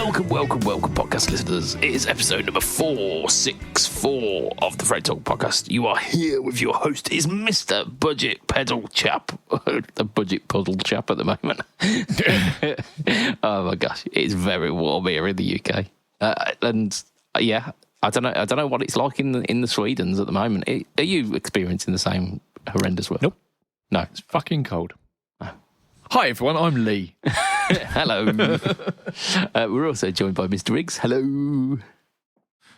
Welcome, podcast listeners. It is episode number 464 of the Freight Talk podcast. You are here with your host, is Mr. BudgetPedalChap, the BudgetPedalChap at the moment. Oh my gosh, it's very warm here in the UK, and yeah, I don't know what it's like in the Swedens at the moment. Are you experiencing the same horrendous weather? Nope. No, it's fucking cold. Oh. Hi everyone, I'm Lee. Hello. We're also joined by Mr. Riggs. Hello.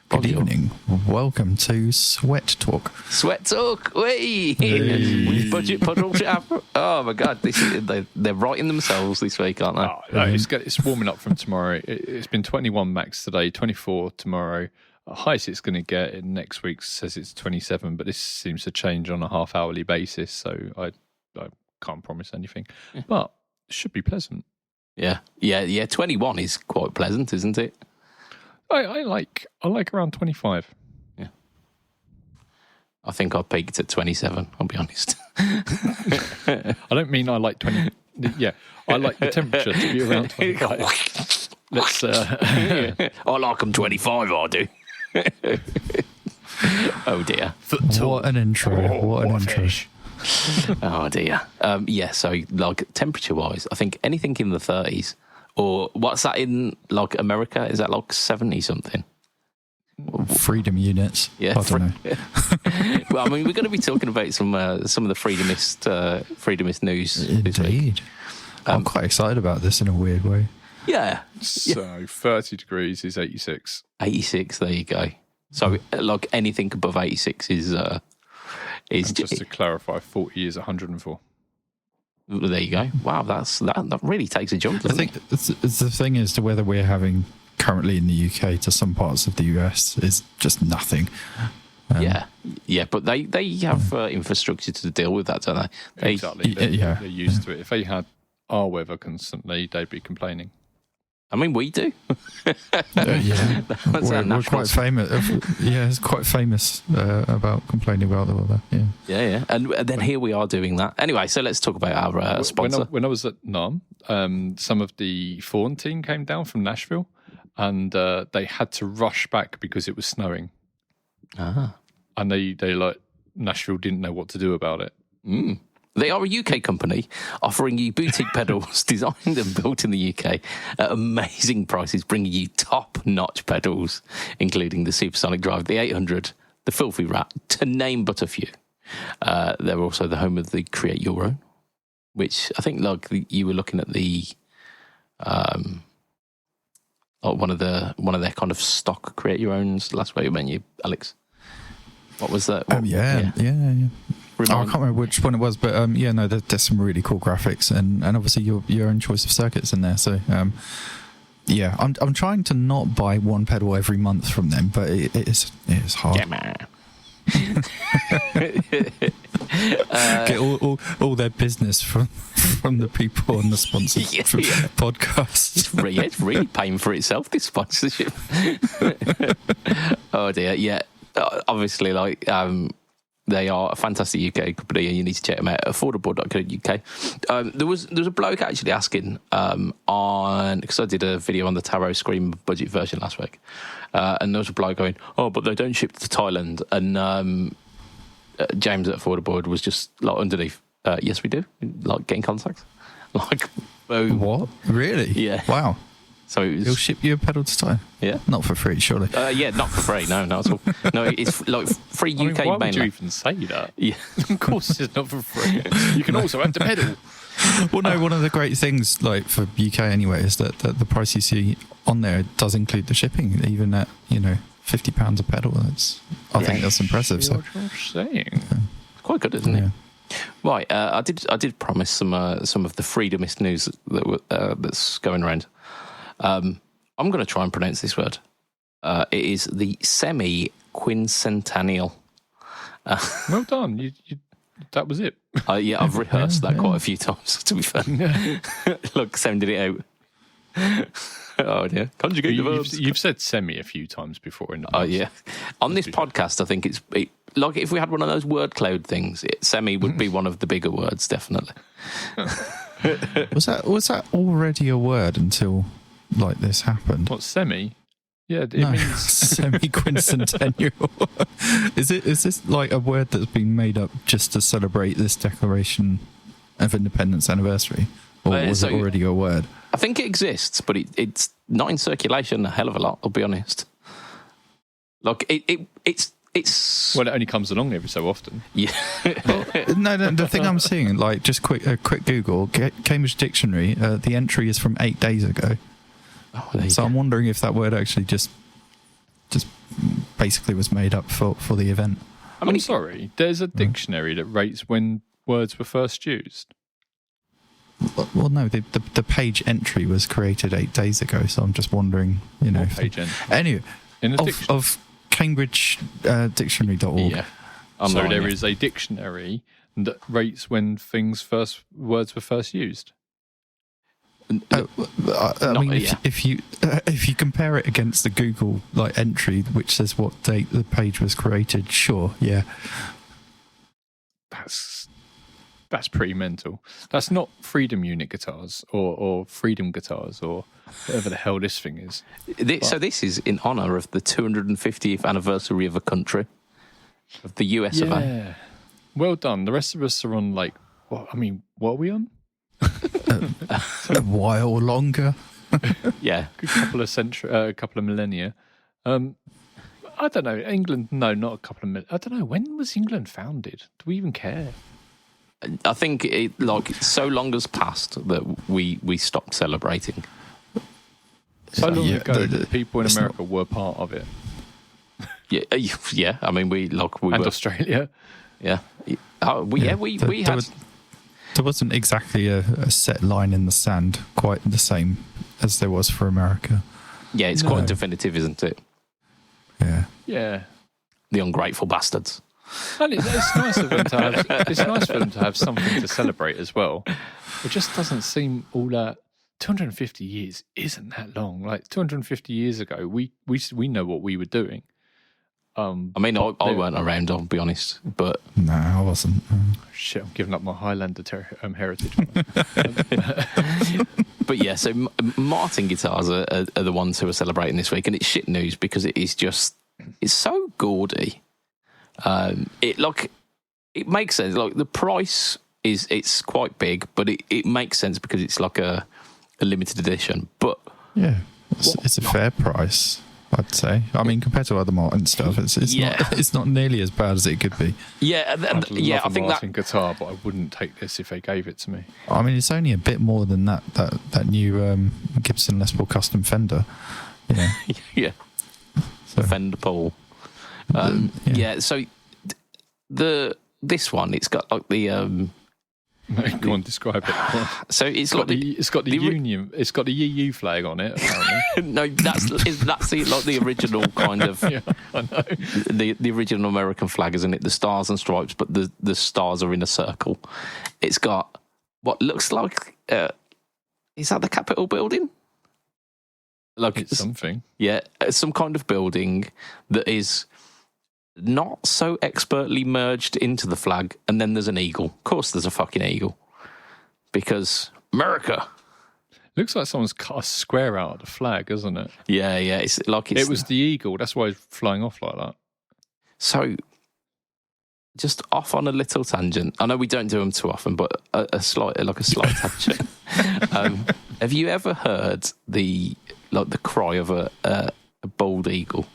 Good evening. Welcome to Sweat Talk. Sweat Talk. With BudgetPedalChap. Oh my God, they're writing themselves this week, aren't they? Oh, no, it's warming up from tomorrow. It's been 21 max today, 24 tomorrow. Highest it's going to get in next week says it's 27, but this seems to change on a half-hourly basis, so I can't promise anything. Yeah. But it should be pleasant. Yeah. 21 is quite pleasant, isn't it? I like around 25. Yeah. I think I peaked at 27, I'll be honest. I don't mean I like 20. Yeah, I like the temperature to be around 25. Let's. I like them 25, I do. Oh dear. What an intro. What an intro. Oh dear. Yeah, so like temperature wise, I think anything in the 30s, or what's that in like America? Is that like 70 something? Freedom units. Yeah. I don't know. Well, I mean, we're going to be talking about some of the freedomist news this week. Indeed. I'm quite excited about this in a weird way. Yeah. So 30 degrees is 86. 86, there you go. So like anything above 86 is just to clarify, 40 is 104. There you go. Wow, that really takes a jump. I think the thing is to whether we're having currently in the UK to some parts of the US is just nothing. Yeah, but they have infrastructure to deal with that, don't they? Exactly. They're used to it. If they had our weather constantly, they'd be complaining. I mean, we do. Yeah, we're quite famous. Yeah, it's quite famous about complaining about the weather. Yeah. And then here we are doing that. Anyway, so let's talk about our sponsor. When I was at NAM, some of the Fawn team came down from Nashville, and they had to rush back because it was snowing. Ah. And they Nashville didn't know what to do about it. Mm. They are a UK company offering you boutique pedals designed and built in the UK at amazing prices, bringing you top-notch pedals, including the Supersonic Drive, the 800, the Filthy Rat, to name but a few. They're also the home of the Create Your Own, which I think like you were looking at the one of their kind of stock Create Your Owns last week, weren't you, Alex? What was that? Yeah. I can't remember which one it was, but there's some really cool graphics and obviously your own choice of circuits in there. So I'm trying to not buy one pedal every month from them, but it is hard. Yeah, man. Get all their business from the people on the sponsored podcasts. It's really paying for itself, this sponsorship. Oh dear, yeah. Obviously, they are a fantastic UK company, and you need to check them out at affordable.co.uk. There was a bloke actually asking because I did a video on the Tarot Scream budget version last week, and there was a bloke going, "Oh, but they don't ship to Thailand." And James at Affordable was just like underneath, "Yes, we do." Like, get in contact. Like, what? Really? Yeah. Wow. So he'll ship you a pedal to Thailand? Yeah. Not for free, surely. Yeah, not for free. No, not at all. No, it's like free UK mainland. Why would you even say that? Yeah. Of course it's not for free. You can also have the pedal. Well, no, one of the great things, like for UK anyway, is that the price you see on there does include the shipping, even at, £50 a pedal. I think that's impressive. So what you're saying. It's quite good, isn't it? Right, I did promise some of the freedomist news that's going around. I'm going to try and pronounce this word. It is the Semiquincentennial. Well done. You that was it. Yeah, I've rehearsed that quite a few times, to be fair. Look, sounded it out. Oh dear. Conjugate the verbs. You've said semi a few times before in the past. Oh yeah. On this podcast, I think it's like if we had one of those word cloud things, semi would be one of the bigger words, definitely. Was that already a word until like this happened. What, semi? Yeah, it No, means semiquincentennial. Is this like a word that's been made up just to celebrate this Declaration of Independence anniversary, or was it already a word? I think it exists, but it's not in circulation a hell of a lot. I'll be honest. Like it's well, it only comes along every so often. Yeah. No, the thing I'm seeing, like, just quick Google, Cambridge Dictionary, the entry is from 8 days ago. Oh, so I'm wondering if that word actually just basically was made up for the event. I'm sorry, there's a dictionary that rates when words were first used. Well, no, the page entry was created 8 days ago, so I'm just wondering, What page entry? Anyway, In a of Cambridge Dictionary.org. Yeah. So there is a dictionary that rates when words were first used. I mean, if you compare it against the Google entry, which says what date the page was created, sure, yeah. That's pretty mental. That's not Freedom Unit guitars or Freedom guitars or whatever the hell this thing is. So this is in honour of the 250th anniversary of a country, of the US of A. Yeah. Well done. The rest of us are on what are we on? A while longer. Yeah. A couple of millennia. I don't know. England, no, not a couple of millennia. I don't know. When was England founded? Do we even care? I think so long has passed that we stopped celebrating. So long ago that people in America were part of it. Yeah. I mean, we and were, Australia. Yeah. We had. There wasn't exactly a set line in the sand, quite the same as there was for America. Yeah, it's quite definitive, isn't it? Yeah. Yeah. The ungrateful bastards. And it's nice of them to have. It's nice for them to have something to celebrate as well. It just doesn't seem all that. 250 years isn't that long. 250 years ago, we know what we were doing. I mean, I weren't around, I'll be honest, but no, I wasn't. Shit, I'm giving up my Highlander heritage. But yeah, so Martin guitars are the ones who are celebrating this week, and it's shit news because it's so gaudy. It makes sense. The price it's quite big, but it makes sense because it's like a limited edition. But yeah, it's a fair price, I'd say. I mean, compared to other Martin stuff, it's not nearly as bad as it could be. Yeah, I think Martin guitar, but I wouldn't take this if they gave it to me. I mean, it's only a bit more than that new Gibson Les Paul Custom Fender. Yeah, yeah, so. Fender Paul. Yeah. So this one, it's got the. Go on, describe it. So it's got the Union. It's got the EU flag on it. Apparently. No, that's the original kind of. Yeah, I know. The original American flag, isn't it? The stars and stripes, but the stars are in a circle. It's got what looks like. Is that the Capitol building? It's something. Yeah, some kind of building that is not so expertly merged into the flag, and then there's an eagle. Of course there's a fucking eagle. Because America. Looks like someone's cut a square out of the flag, doesn't it? Yeah. It was the eagle, that's why it's flying off like that. So, just off on a little tangent. I know we don't do them too often, but a slight tangent. Have you ever heard the cry of a bald eagle?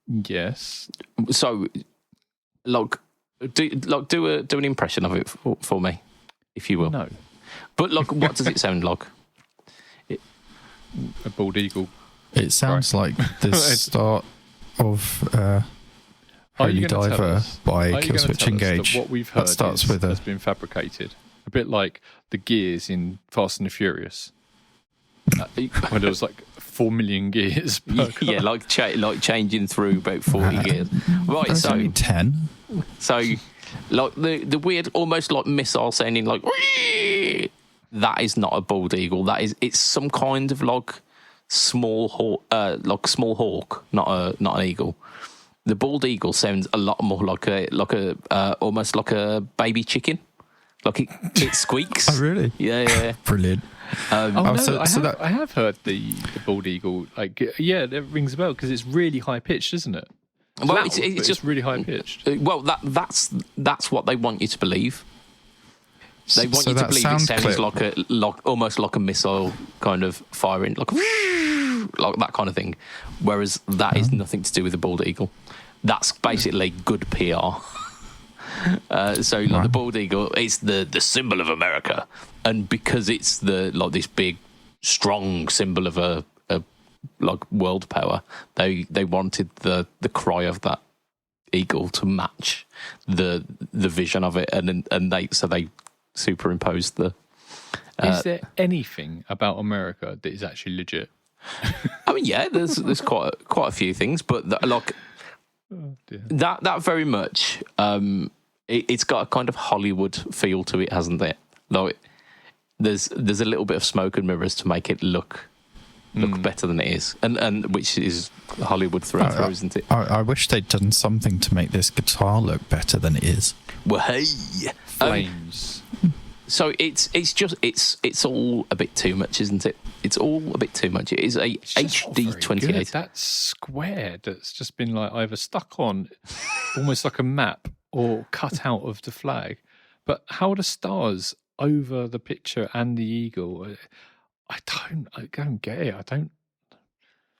Yes. So, do an impression of it for me, if you will. No. But what does it sound like? A bald eagle. It sounds like the start of Holy Diver by Killswitch Engage. What we've heard has been fabricated, a bit like the gears in Fast and the Furious. When there was 4 million gears. Yeah, changing through about 40 gears. Right, so only 10. So, the weird, almost like missile sounding Whee! That is not a bald eagle. It's some kind of small hawk, not an eagle. The bald eagle sounds a lot more like a almost like a baby chicken, Like it squeaks. Oh, really? Yeah. Brilliant. I have heard the bald eagle. Like, yeah, that rings a bell because it's really high pitched, isn't it? Well, it's just really high pitched. Well, that's what they want you to believe. They want you to believe it sounds like almost like a missile kind of firing, like that kind of thing. Whereas that is nothing to do with the bald eagle. That's basically good PR. The bald eagle, it's the symbol of America, and because it's this big, strong symbol of a like world power, they wanted the cry of that eagle to match the vision of it, and they superimposed the. Is there anything about America that is actually legit? I mean, yeah, there's quite a few things, but that very much. It's got a kind of Hollywood feel to it, hasn't it? Like there's a little bit of smoke and mirrors to make it look better than it is, and which is Hollywood through and through, isn't it? I wish they'd done something to make this guitar look better than it is. Well, hey, flames. So it's all a bit too much, isn't it? It's all a bit too much. It is a HD 28. That square that's just been like either stuck on, almost like a map, or cut out of the flag. But how are the stars over the picture and the eagle? I don't get it. I don't.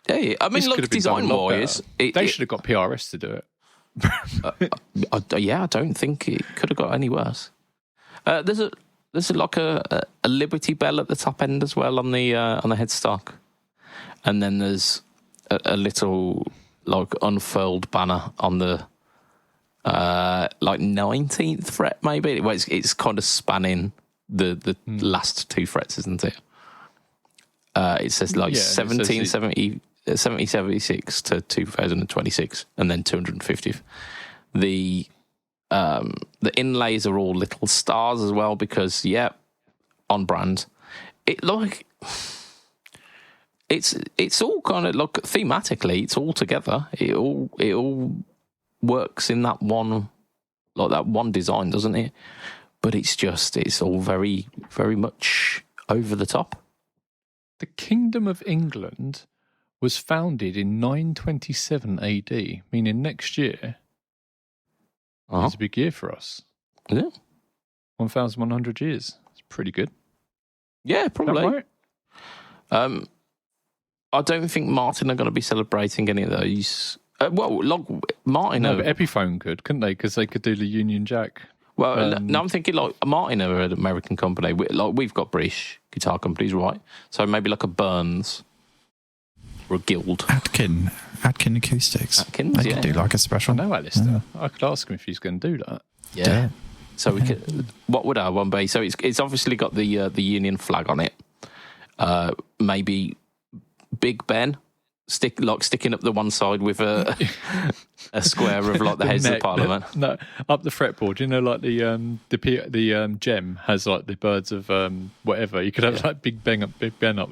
Yeah, I mean, look, design-wise, they should have got PRS to do it. I don't think it could have got any worse. There's like a Liberty Bell at the top end as well on the headstock, and then there's a little like unfurled banner on the like 19th fret maybe. Well, it's kind of spanning the last two frets, isn't it? It says like 1776 to 2026, and then 250th. The inlays are all little stars as well because on brand. It's all kind of like thematically, it's all together. It all works in that one design, doesn't it? But it's all very, very much over the top. The Kingdom of England was founded in 927 AD, meaning next year is a big year for us. Yeah. 1,100 years. It's pretty good. Yeah, probably. Is that right? I don't think Martin are going to be celebrating any of those. Martin... No, but Epiphone couldn't they? Because they could do the Union Jack. Well, no, I'm thinking like Martin are an American company. We've got British guitar companies, right? So maybe like a Burns or a Guild. Atkin Acoustics. Atkins, they could do like a special. I know Alistair. Yeah. I could ask him if he's going to do that. Yeah. So we could. What would our one be? So it's obviously got the Union flag on it. Maybe Big Ben sticking up the one side with a square of like the heads of Parliament. No, up the fretboard. You know, like the gem has like the birds of whatever. You could have like Big Ben up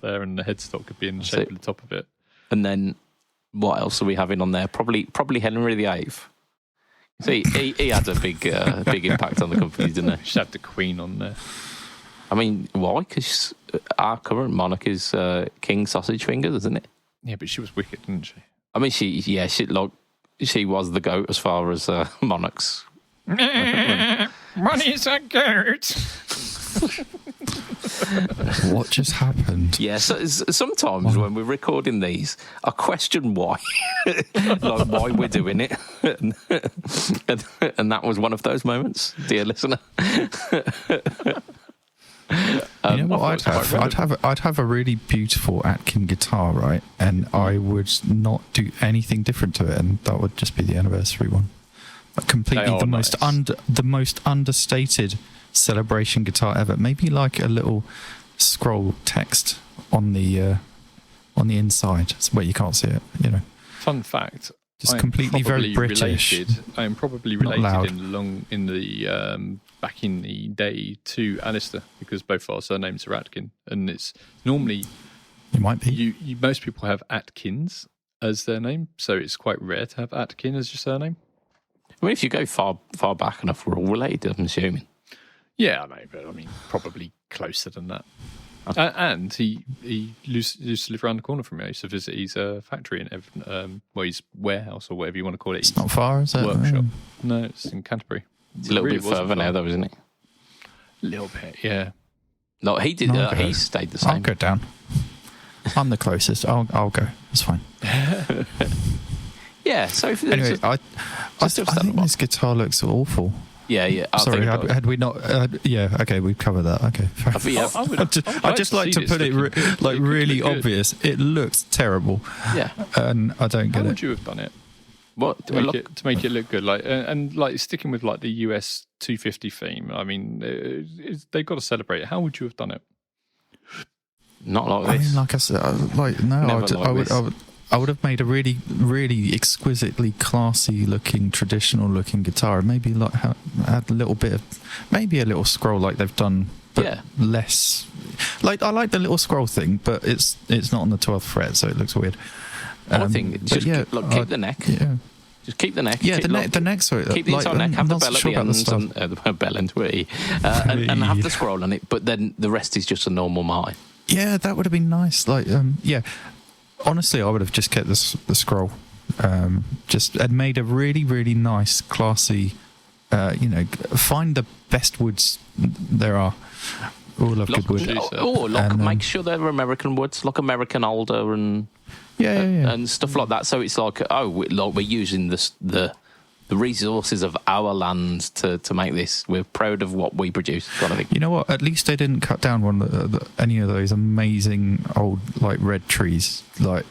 there, and the headstock could be in the shape of the top of it. And then what else are we having on there? Probably Henry VIII. See, he had a big impact on the company, didn't he? Should have the Queen on there. I mean, why? Because our current monarch is King Sausage Fingers, isn't it? Yeah, but she was wicked, didn't she? I mean, she was the goat as far as monarchs. Money's a goat. What just happened? Yeah, so sometimes when we're recording these, I question why, like why we're doing it, and that was one of those moments, dear listener. You know what I'd have a really beautiful Atkin guitar, right? And I would not do anything different to it, and that would just be the anniversary one. Like completely the most understated celebration guitar ever. Maybe like a little scroll text on the inside, where you can't see it. You know. Fun fact. Just completely very British. I am probably related in the back in the day to Alistair, because both our surnames are Atkin, and it's normally you might be. Most people have Atkins as their name, so it's quite rare to have Atkin as your surname. I mean, if you go far back enough, we're all related, I'm assuming. Yeah, I know, but I mean, probably closer than that. And he used to live around the corner from me. I used to visit his factory in Everton, his warehouse or whatever you want to call it. It's not far, is it? Workshop. No, it's in Canterbury. It's a little bit further now, though, isn't it? A little bit, yeah. No, he did. He stayed the same. I'll go down. I'm the closest. I'll go. It's fine. Yeah. So anyway, I think this guitar looks awful. Yeah. Sorry, had we not? Yeah, okay, we've covered that. Okay, I just like to put it really obvious. It looks terrible. Yeah, and I don't get it. How would you have done it? What to make it look good? Like and like sticking with like the US 250 theme. I mean, they've got to celebrate it. How would you have done it? Not like this. I mean, like I said, I would have made a really, really exquisitely classy looking, traditional looking guitar. Maybe like had a little bit of, maybe a little scroll like they've done, but less. Like I like the little scroll thing, but it's not on the 12th fret, so it looks weird. I think just keep the neck. Yeah. Just keep the neck. Yeah, the neck. Sorry, keep the entire neck. Have the bell at the bell end, and have the scroll on it. But then the rest is just a normal Martin. Yeah, that would have been nice. Like, honestly, I would have just kept the scroll. Just made a really, really nice, classy. Find the best woods there are. All love good wood. Make sure they're American woods, like American alder and and stuff like that. So it's like, we're using the resources of our land to make this. We're proud of what we produce, kind of thing. You know what? At least they didn't cut down any of those amazing old like red trees, like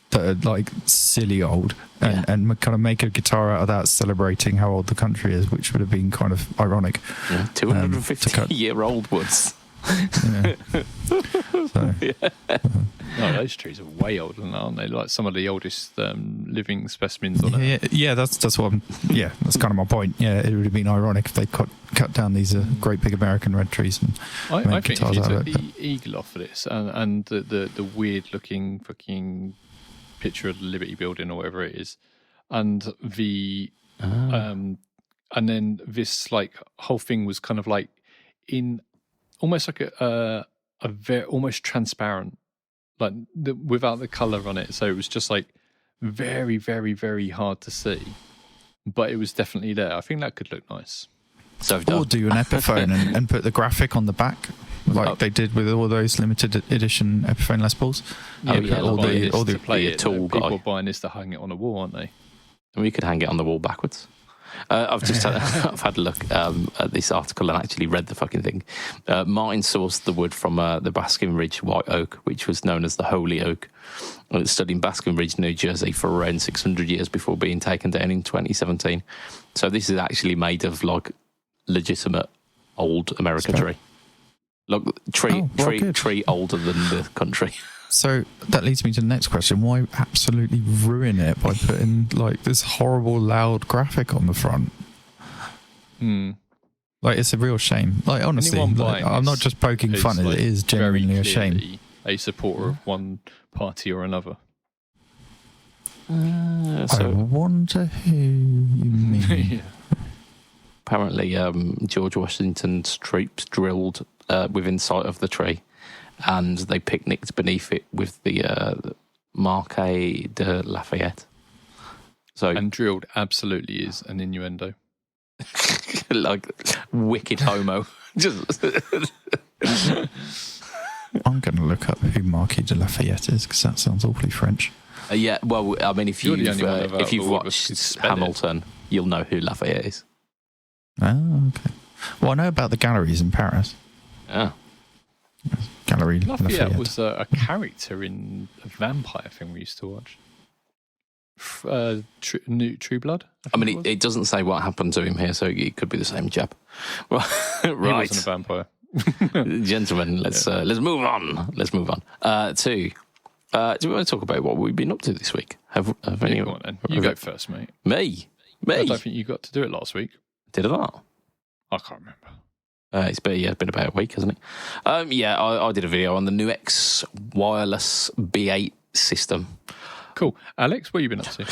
that are like silly old, and kind of make a guitar out of that, celebrating how old the country is, which would have been kind of ironic. 250-year-old woods. No, those trees are way older than that, aren't they? Like some of the oldest living specimens on it. Yeah, that's what that's kind of my point. Yeah, it would have been ironic if they cut down these great big American red trees and I think if you took the eagle off of this and the weird looking fucking picture of the Liberty Building or whatever it is, and the and then this like whole thing was kind of like in almost like a very almost transparent, like without the color on it, so it was just like very, very, very hard to see, but it was definitely there. I think that could look nice. So or do an Epiphone and put the graphic on the back, like they did with all those limited edition Epiphone Les Pauls. All the tool people are buying this to hang it on a wall, aren't they? And we could hang it on the wall backwards. I've had a look at this article and actually read the fucking thing. Martin sourced the wood from the Baskin Ridge white oak, which was known as the Holy Oak. It stood in Baskin Ridge, New Jersey for around 600 years before being taken down in 2017. So this is actually made of like legitimate old American tree. Look, tree older than the country. So that leads me to the next question. Why absolutely ruin it by putting like this horrible loud graphic on the front? Like, it's a real shame. Like, honestly, I'm not just poking fun. It is genuinely a shame. A supporter of one party or another. I wonder who you mean. Apparently, George Washington's troops drilled within sight of the tree, and they picnicked beneath it with the Marquis de Lafayette. And drilled absolutely is an innuendo. Like, wicked homo. I'm going to look up who Marquis de Lafayette is, because that sounds awfully French. Yeah, well, I mean, if you've watched Hamilton, you'll know who Lafayette is. Oh, okay. Well, I know about the galleries in Paris. Yeah. Gallery Lafayette was a character in a vampire thing we used to watch. True Blood? I mean, it doesn't say what happened to him here, so it could be the same chap. Right. He wasn't a vampire. Gentlemen, let's move on. Let's move on. Do we want to talk about what we've been up to this week? Have anyone? Go on, then. You go first, mate. Me? I don't think you got to do it last week. Did I not? I can't remember. It's been about a week, hasn't it? I did a video on the new X wireless B8 system. Cool. Alex, what have you been up to?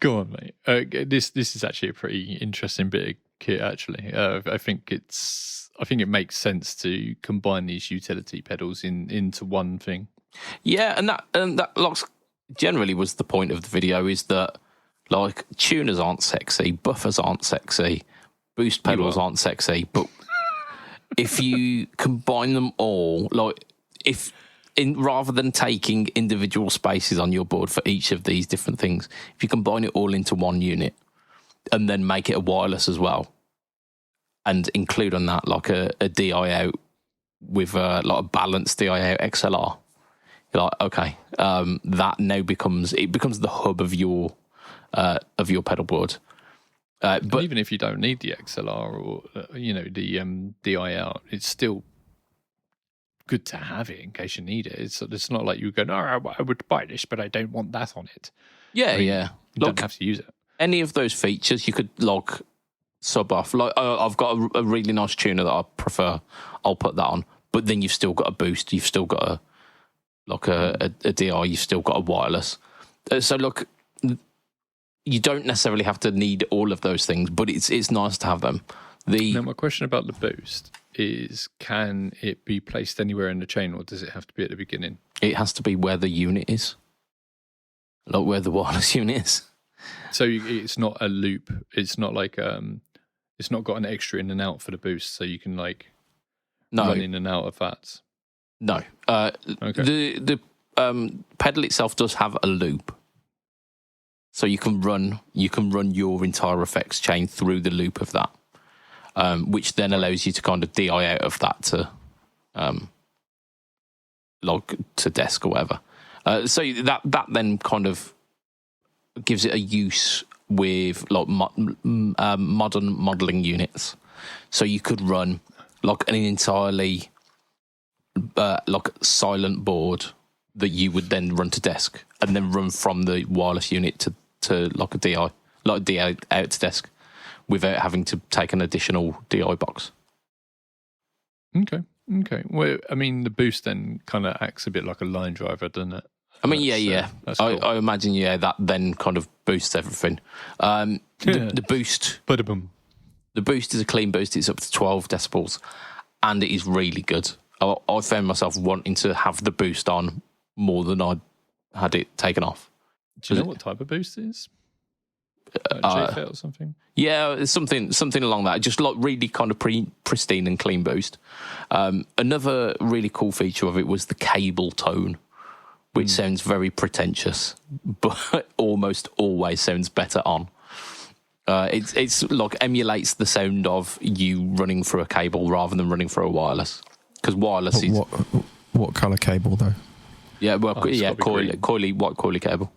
Go on, mate. This is actually a pretty interesting bit of kit. Actually, I think it makes sense to combine these utility pedals into one thing. Yeah, and that locks generally was the point of the video, is that like tuners aren't sexy, buffers aren't sexy, boost pedals aren't sexy, but if you combine them all, like rather than taking individual spaces on your board for each of these different things, if you combine it all into one unit and then make it a wireless as well, and include on that like a DI out with like a balanced DI out XLR, you're like, okay, that now becomes the hub of your pedal board. But even if you don't need the XLR or the DI out, it's still good to have it in case you need it. It's not like you go, no, I would buy this, but I don't want that on it. Yeah, I mean, yeah. You don't have to use it. Any of those features you could sub off. Like I've got a really nice tuner that I prefer. I'll put that on. But then you've still got a boost. You've still got a DI. You've still got a wireless. So look, you don't necessarily have to need all of those things, but it's nice to have them. Now, my question about the boost is, can it be placed anywhere in the chain, or does it have to be at the beginning? It has to be where the unit is, like where the wireless unit is. So it's not a loop. It's not like it's not got an extra in and out for the boost, so you can run in and out of that. No. Okay. The pedal itself does have a loop, so you can run your entire effects chain through the loop of that, which then allows you to kind of DI out of that to to desk or whatever. So that then kind of gives it a use with like modern modelling units. So you could run like an entirely silent board that you would then run to desk, and then run from the wireless unit to like a DI out to desk, without having to take an additional DI box. Okay. Well, I mean, the boost then kind of acts a bit like a line driver, doesn't it? I mean, yeah. That's cool. I imagine, that then kind of boosts everything. The boost, Ba-da-boom. the boost is a clean boost. It's up to 12 decibels, and it is really good. I found myself wanting to have the boost on more than I had it taken off. Do you know what type of boost it is? JFET or something? Yeah, it's something along that. Just like really kind of pristine and clean boost. Another really cool feature of it was the cable tone, which sounds very pretentious, but almost always sounds better on. It's like emulates the sound of you running through a cable rather than running through a wireless. Because wireless is what colour cable though? Yeah, well, white coily cable.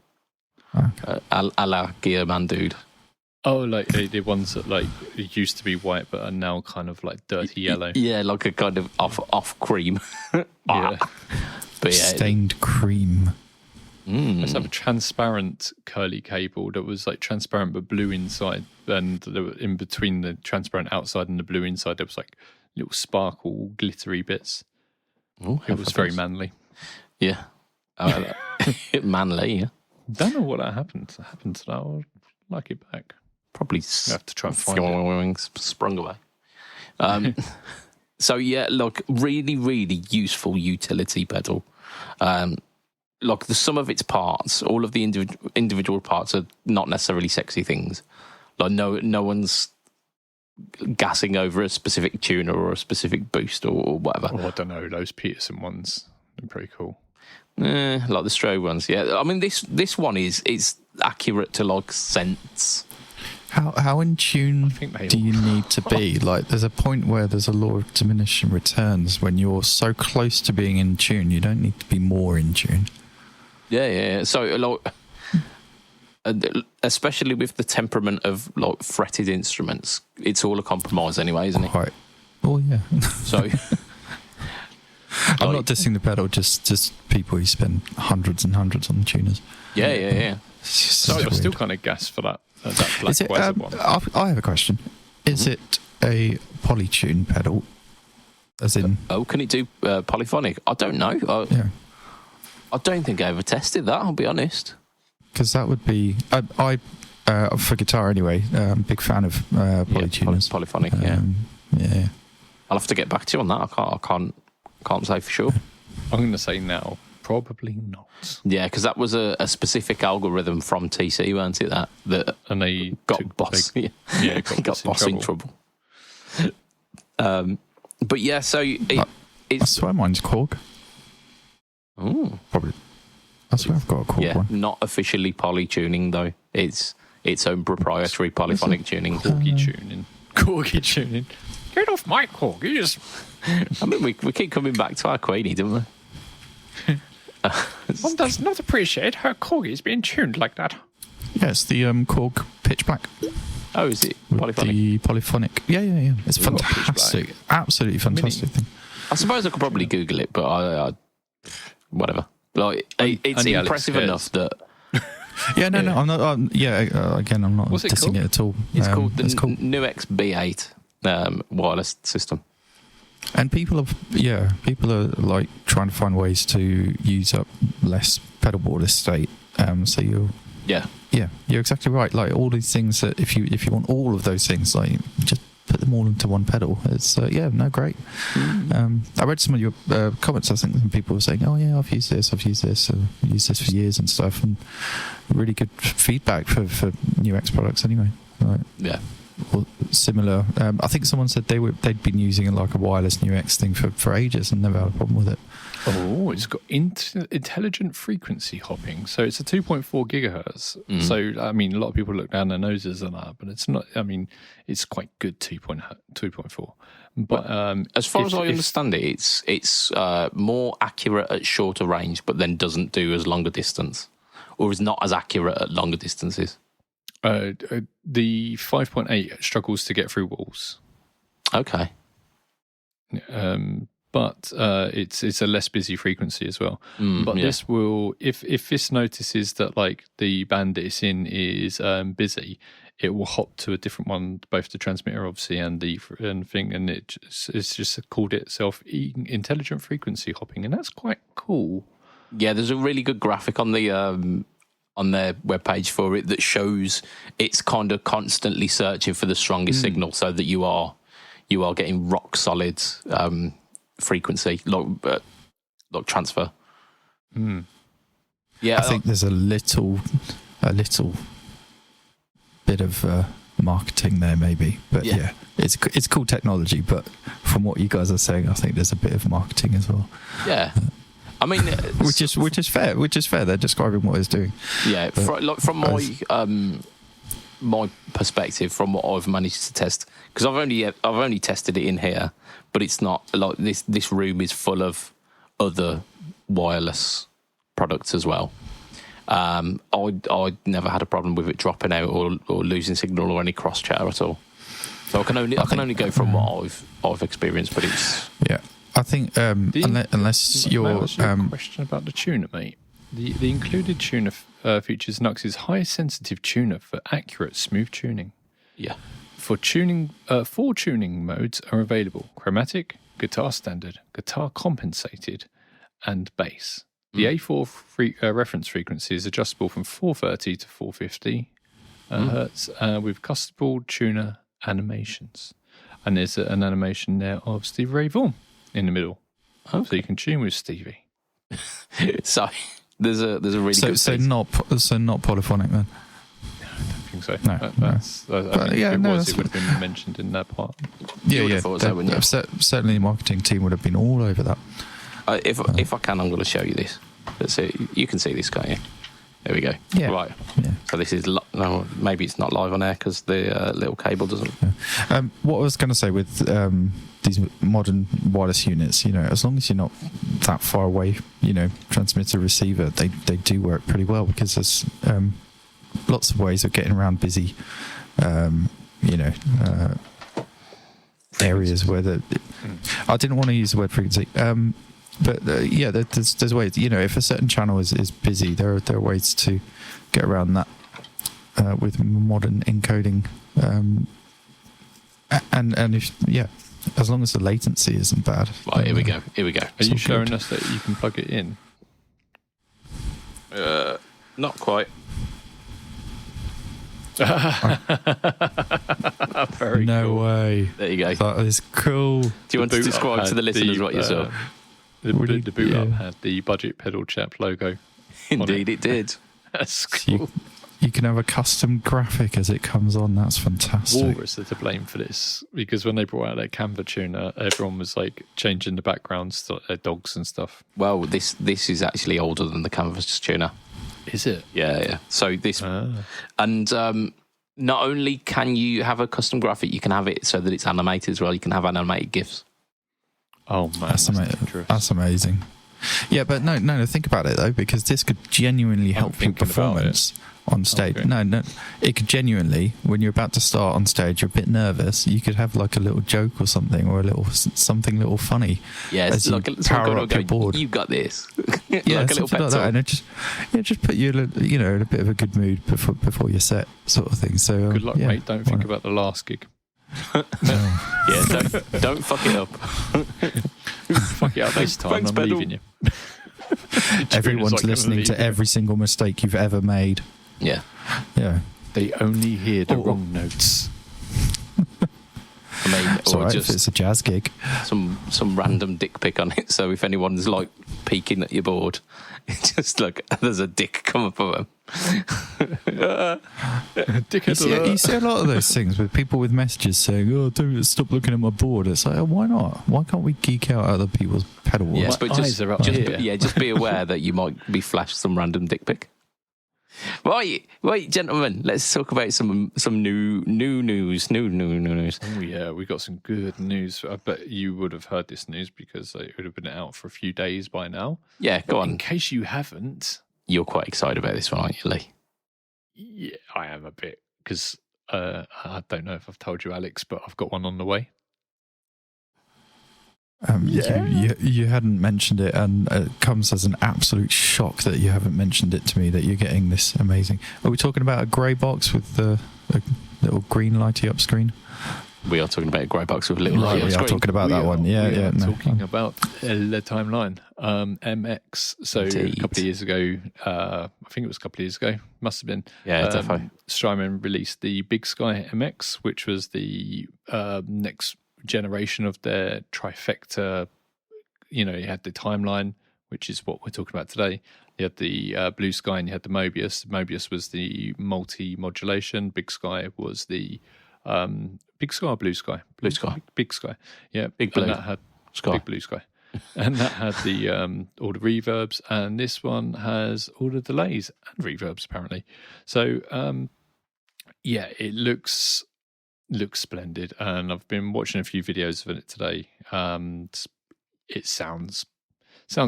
Okay. A la Gear Man Dude. Oh, like the ones that like used to be white but are now kind of like dirty yellow. Yeah, like a kind of off cream. Yeah. But yeah, stained cream. Let's have a transparent curly cable that was like transparent but blue inside, and there were, in between the transparent outside and the blue inside, there was like little sparkle, glittery bits. It was very manly. Yeah. Manly, yeah. Don't know what happened to that. I'll like it back. Probably I have to try and find it. Sprung away. So yeah, look, really, really useful utility pedal. Like the sum of its parts, all of the individual parts are not necessarily sexy things. Like no one's gassing over a specific tuner or a specific boost or whatever. Oh, I don't know. Those Peterson ones are pretty cool. Like the Stroh ones, yeah. I mean, this one it's accurate to like cents. How in tune do you need to be? Like, there's a point where there's a law of diminishing returns. When you're so close to being in tune, you don't need to be more in tune. Yeah. So, like, especially with the temperament of like fretted instruments, it's all a compromise anyway, isn't it? Right. Oh yeah. So. I'm not dissing the pedal, just people who spend hundreds and hundreds on tuners. Yeah. So I still kind of gas for that black Is it, one. I have a question. Is it a polytune pedal? As in... can it do polyphonic? I don't know. I don't think I ever tested that, I'll be honest. Because that would be... I for guitar anyway. Big fan of polytuners. Polyphonic, yeah. I'll have to get back to you on that. I can't say for sure. I'm going to say now, probably not. Yeah, because that was a specific algorithm from TC, weren't it? That and they got boss. Got boss in trouble. But yeah, so I swear mine's Korg. Ooh. Probably. I swear I've got a Korg one. Not officially poly tuning though. It's its own proprietary polyphonic tuning. Corgi tuning. Get off my Korg. You just. I mean, we keep coming back to our Queenie, don't we? One does not appreciate her corgis being tuned like that. Yes, the Korg pitch black. Oh, is it With polyphonic? The polyphonic. Yeah. It's fantastic. Absolutely fantastic thing. I suppose I could probably Google it, but I whatever. Like, it's only impressive enough that. Yeah, no, I'm not. Again, I'm not What's it dissing called? it at all. It's called the cool. Nuex B8 wireless system. And people are like trying to find ways to use up less pedalboard estate. So you're exactly right. Like all these things that if you want all of those things, like just put them all into one pedal. It's great. I read some of your comments. I think some people were saying, "Oh yeah, I've used this. I've used this for years and stuff," and really good feedback for Nuex products anyway. Like, Yeah. or similar. I think someone said they'd been using like a wireless Nuex thing for ages and never had a problem with it. Oh, it's got intelligent frequency hopping. So it's a 2.4 gigahertz. So, I mean, a lot of people look down their noses on that, but it's not, I mean, it's quite good 2.4. But as far as I understand it, it's more accurate at shorter range, but then doesn't do as long a distance, or is not as accurate at longer distances. The 5.8 struggles to get through walls. Okay. But it's a less busy frequency as well. This will, if this notices that like the band that it's in is busy, it will hop to a different one, both the transmitter obviously and the thing, and it's just called itself intelligent frequency hopping, and that's quite cool. Yeah, there's a really good graphic on the on their webpage for it that shows it's kind of constantly searching for the strongest signal, so that you are getting rock solid frequency, like transfer. Yeah, I think there's a little bit of marketing there, maybe, but yeah, it's cool technology. But from what you guys are saying, I think there's a bit of marketing as well. Yeah, I mean, which is fair. They're describing what it's doing. Yeah, from my perspective, from what I've managed to test, because I've only tested it in here, but it's not like this room is full of other wireless products as well. I never had a problem with it dropping out or losing signal or any cross chatter at all. So I can only go from what I've experienced, but it's I think unless you're question about the tuner, mate. The included tuner features Nux's high sensitive tuner for accurate smooth tuning. Yeah. For tuning, 4 tuning modes are available: chromatic, guitar standard, guitar compensated, and bass. The A4 reference frequency is adjustable from 430 to 450 hertz with customable tuner animations. And there's an animation there of Stevie Ray Vaughan in the middle, so you can tune with Stevie. So there's a really good so not polyphonic then. No, I don't think so. No, it would have been mentioned in that part. Yeah. Certainly, the marketing team would have been all over that. if I can, I'm going to show you this. Let's see. You can see this, can't you? There we go. Yeah. Right. Yeah. So this is no, maybe it's not live on air because the little cable doesn't. Yeah. What I was going to say with these modern wireless units, as long as you're not that far away, transmitter receiver, they do work pretty well, because there's lots of ways of getting around busy, areas where I didn't want to use the word frequency. But there's ways. If a certain channel is busy, there are ways to get around that with modern encoding. And as long as the latency isn't bad. Right, here we go. Are you showing us that you can plug it in? Not quite. Very no cool. way. There you go. That is cool. Do you want to describe to the listeners what you saw? The boot up had the Budget Pedal Chap logo. Indeed, it did. That's So cool. you can have a custom graphic as it comes on. That's fantastic. Walrus are to blame for this because when they brought out their Canva tuner, everyone was like changing the backgrounds to their dogs and stuff. Well, this is actually older than the Canvas tuner. Is it? Yeah. So this, and not only can you have a custom graphic, you can have it so that it's animated as well. You can have animated GIFs. Oh man, that's amazing. Yeah, but no. Think about it though, because this could genuinely help your performance on stage. Okay. No, it could genuinely. When you're about to start on stage, you're a bit nervous. You could have like a little joke or something, or something little funny. Yes, as you power up your board. You got this. Yeah, like a little something like that, and it just put you, in a bit of a good mood before your set, sort of thing. So good luck, mate. Don't think about the last gig. Yeah, don't fuck it up. Fuck it up this time. Thanks, I'm Pedal. leaving you. Everyone's listening to every single mistake you've ever made. Yeah. They only hear the wrong notes. I mean, It's or alright just if it's a jazz gig. some random dick pic on it. So if anyone's like peeking at your board, it's just like there's a dick come up of them. You see a lot of those things with people with messages saying, "Oh, don't stop looking at my board." It's like, oh, why not? Why can't we geek out other people's pedal boards? Yes, but eyes are up here. just be aware that you might be flashed some random dick pic. Right, gentlemen, let's talk about some new news. Oh yeah, we got some good news. I bet you would have heard this news because it would have been out for a few days by now. Yeah, go on. In case you haven't, You're quite excited about this one, aren't you, Lee? yeah, I am a bit because I don't know if I've told you, Alex, but I've got one on the way. You hadn't mentioned it, and it comes as an absolute shock that you haven't mentioned it to me, that you're getting this amazing. Are we talking about a grey box with the little green lighty up screen? We are talking about a grey box with a little Right, light on we are screen. talking about that one. Yeah. Talking about the timeline, MX. So Indeed. a couple of years ago, I think it was a couple of years ago, must have been. Yeah, definitely. Strymon released the Big Sky MX, which was the next generation of their trifecta. You had the timeline, which is what we're talking about today. You had the Blue Sky and you had the Mobius. Mobius was the multi-modulation. Big Sky was the Big Sky or Blue Sky? Blue Sky. Big Sky. Yeah. Big Blue And that had Sky. Big Blue Sky. And that had the all the reverbs, and this one has all the delays and reverbs apparently. So it looks splendid, and I've been watching a few videos of it today. It sounds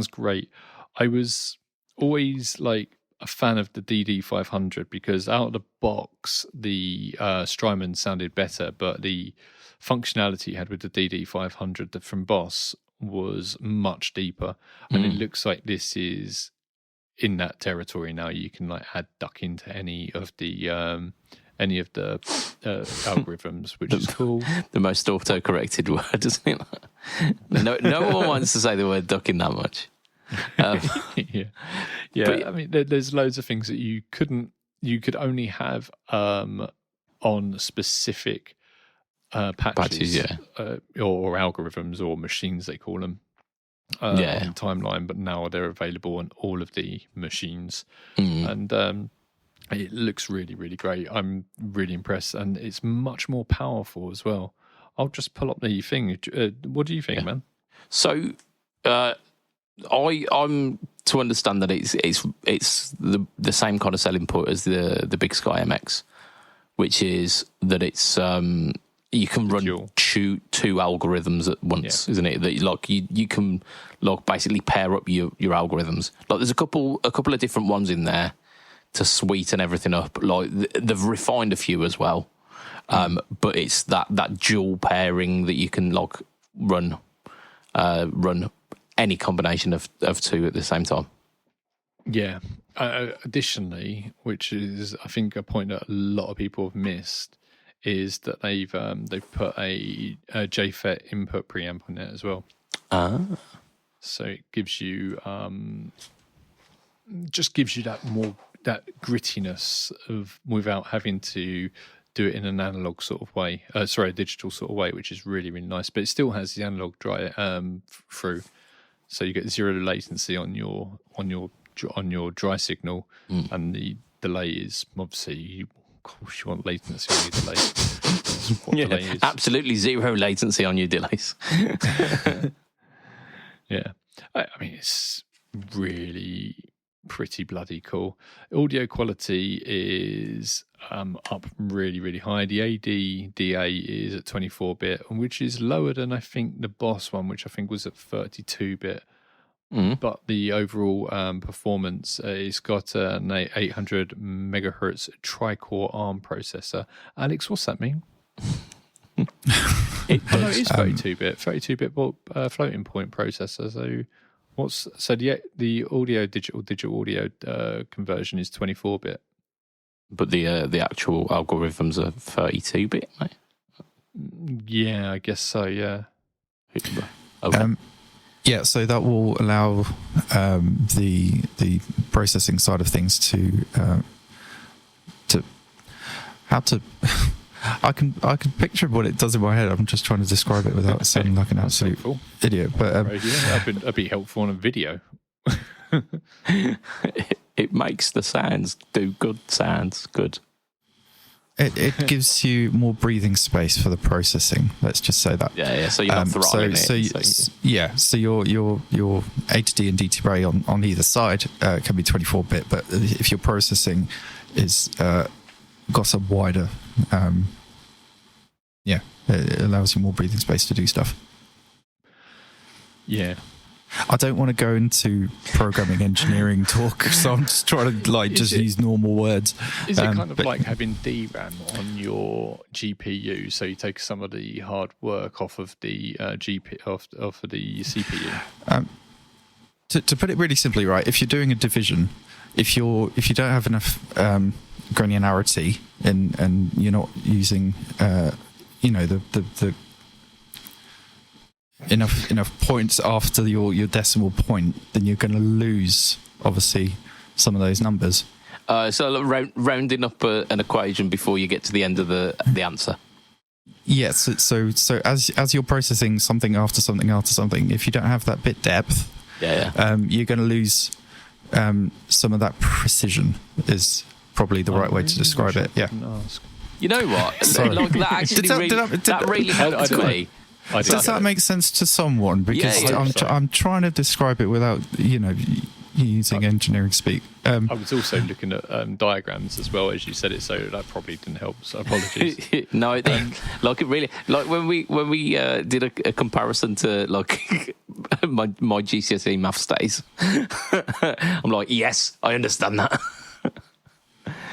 great. I was always like a fan of the DD500 because out of the box the Strymon sounded better, but the functionality you had with the DD500 from Boss was much deeper, and it looks like this is in that territory now. You can like add duck into any of the algorithms, which is cool. The most auto-corrected word, isn't it? No one wants to say the word ducking that much. Yeah. But, I mean, there's loads of things that you could only have on specific patches, or algorithms or machines, they call them, on timeline. But now they're available on all of the machines, and it looks really, really great. I'm really impressed, and it's much more powerful as well. I'll just pull up the thing. What do you think, man? So, I'm to understand that it's the same kind of cell input as the Big Sky MX, which is that it's you can run two algorithms at once, isn't it? That like you can like basically pair up your algorithms. Like there's a couple of different ones in there to sweeten everything up. Like they've refined a few as well, but it's that dual pairing that you can like run any combination of two at the same time. Yeah. Additionally, which is I think a point that a lot of people have missed, is that they've put a JFET input preamp on it as well. So it gives you just gives you that more that grittiness of without having to do it in an analog sort of way. A digital sort of way, which is really, really nice. But it still has the analog through, so you get zero latency on your dry signal, and the delay is obviously, of course, you want latency on your delay. That's what delay is. Absolutely zero latency on your delays. Yeah, I mean, it's really pretty bloody cool. Audio quality is up really, really high. The ADDA is at 24-bit, which is lower than I think the Boss one, which I think was at 32-bit. But the overall performance, it's got an 800 megahertz tri-core ARM processor. Alex, what's that mean? It is 32-bit floating point processor. So the audio digital audio conversion is 24-bit, but the actual algorithms are 32-bit, mate. Yeah, I guess so. Yeah. Okay. Yeah, so that will allow the processing side of things to how to. I can picture what it does in my head. I'm just trying to describe it without sounding like an absolute idiot. But that'd be helpful on a video. It makes the sounds do good sounds. Good. It gives you more breathing space for the processing. Let's just say that. Yeah. So you're not throttling it. So your A to D and D to Ray on either side can be 24-bit, but if your processing is got some wider, it allows you more breathing space to do stuff. Yeah. I don't want to go into programming engineering talk, so I'm just trying to use normal words. Is it kind of like having DRAM on your GPU, so you take some of the hard work off of the off of the CPU? To put it really simply, right? If you're doing a division, if you don't have enough granularity and you're not using the enough points after your decimal point, then you're going to lose obviously some of those numbers. So rounding up an equation before you get to the end of the answer. Yes. So as you're processing something after something after something, if you don't have that bit depth, you're going to lose some of that precision. Is probably the right way to describe it. Yeah. You know what? Like, that actually really helped me. Does that make sense to someone? Because I'm trying to describe it without using engineering speak. I was also looking at diagrams as well as you said it, so that probably didn't help. So apologies. No, it didn't. Like it really, like when we did a comparison to like my GCSE maths days, I'm like, yes, I understand that.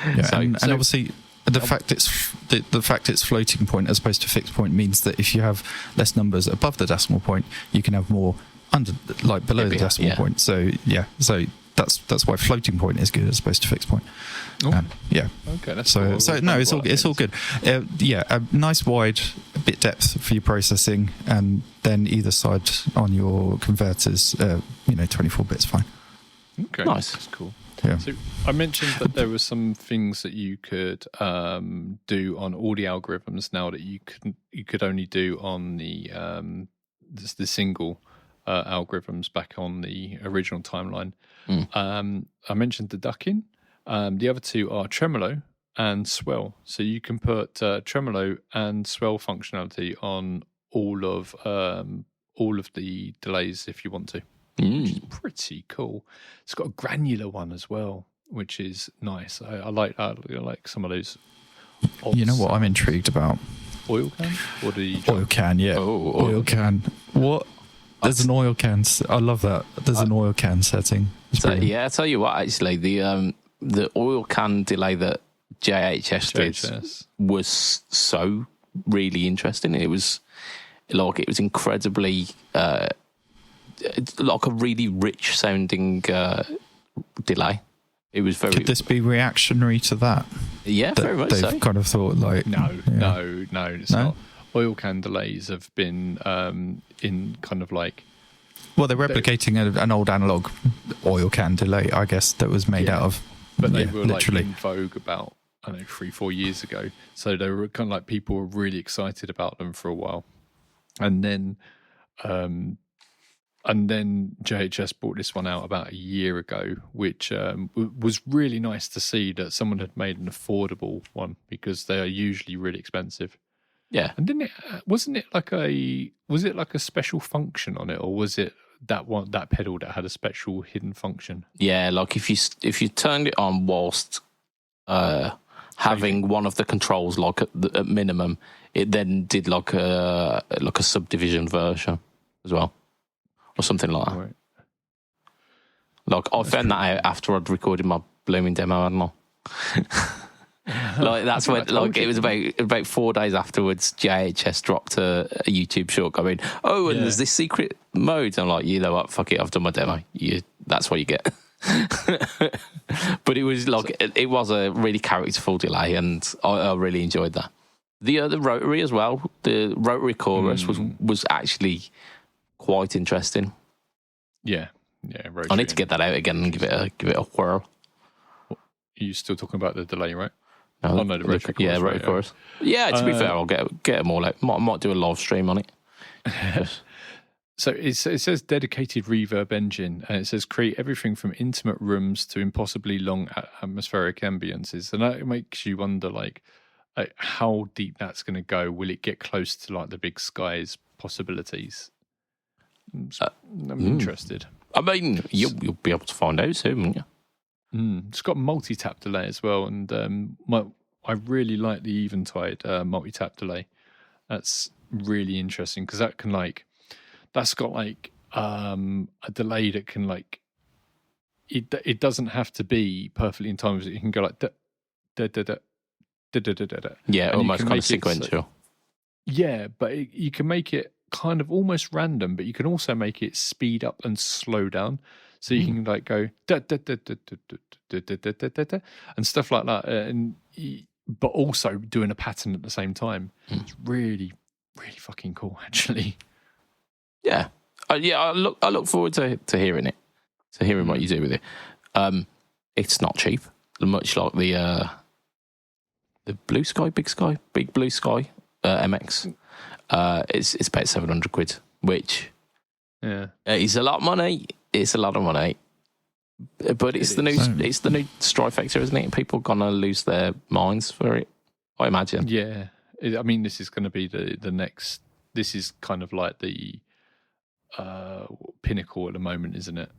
Yeah, and obviously. The fact it's floating point as opposed to fixed point means that if you have less numbers above the decimal point, you can have more below the decimal point. So that's why floating point is good as opposed to fixed point. Okay, that's so cool. No, it's all good. A nice wide bit depth for your processing, and then either side on your converters, 24 bits fine. Okay, nice. That's cool. Yeah. So I mentioned that there were some things that you could do on all the algorithms now that you could only do on the single algorithms back on the original timeline. I mentioned the ducking. The other two are tremolo and swell. So you can put tremolo and swell functionality on all of the delays if you want to. Which is pretty cool. It's got a granular one as well, which is nice. I like that. I like some of those. You know what I'm intrigued about? Oil can? What do you? Oil can, yeah. Oh, oil can. What? There's an oil can. I love that. There's an oil can setting. I tell you what. Actually, the oil can delay that JHS did was so really interesting. It was incredibly. Like a really rich sounding delay. It was very. Could this be reactionary to that? Yeah, very much they've so. kind of thought like no, it's not. Oil can delays have been in kind of like. Well, they're replicating an old analog oil can delay, I guess, that was made out of but they were literally like in vogue about, I don't know, 3-4 years ago. So they were kind of like, people were really excited about them for a while, and then JHS brought this one out about a year ago, which was really nice to see that someone had made an affordable one, because they are usually really expensive. Yeah. And didn't it? Was it like a special function on it, or was it that pedal that had a special hidden function? Yeah, like if you turned it on whilst having one of the controls like at minimum, it then did like a subdivision version as well, or something like that. Right. Like I found that out after I'd recorded my blooming demo, hadn't I? Like that's when, like it was about 4 days afterwards, JHS dropped a YouTube short going, "Oh, and there's this secret mode." I'm like, you know what? Fuck it, I've done my demo. That's what you get. But it was like it was a really characterful delay, and I really enjoyed that. The rotary as well. The rotary chorus was actually quite interesting. Yeah. I need to get that out again and give it a whirl. You're still talking about the delay, right? No, the rotary chorus. Yeah, rotary chorus. Yeah, to be fair, I'll get them all out. Might do a live stream on it. So it says dedicated reverb engine, and it says create everything from intimate rooms to impossibly long atmospheric ambiences, and that makes you wonder, like how deep that's going to go. Will it get close to like the Big Sky's possibilities? I'm interested. I mean, you'll be able to find out soon, won't you? It's got multi-tap delay as well, and I really like the Eventide multi-tap delay. That's really interesting, because that's got like a delay that can like it doesn't have to be perfectly in time. It can go like da da da da da da da da. Yeah, almost kind of sequential. Yeah, but you can make it kind of almost random, but you can also make it speed up and slow down. So you can like go da da da da da da da da da da and stuff like that, but also doing a pattern at the same time. It's really, really fucking cool, actually. Yeah, I look forward to hearing it, to hearing what you do with it. It's not cheap, much like the Blue Sky, Big Blue Sky MX. It's about 700 quid, which is a lot of money. It's a lot of money, but it's the new Strike Factor, isn't it? People are gonna lose their minds for it, I imagine. Yeah, I mean, this is going to be the next. This is kind of like the pinnacle at the moment, isn't it?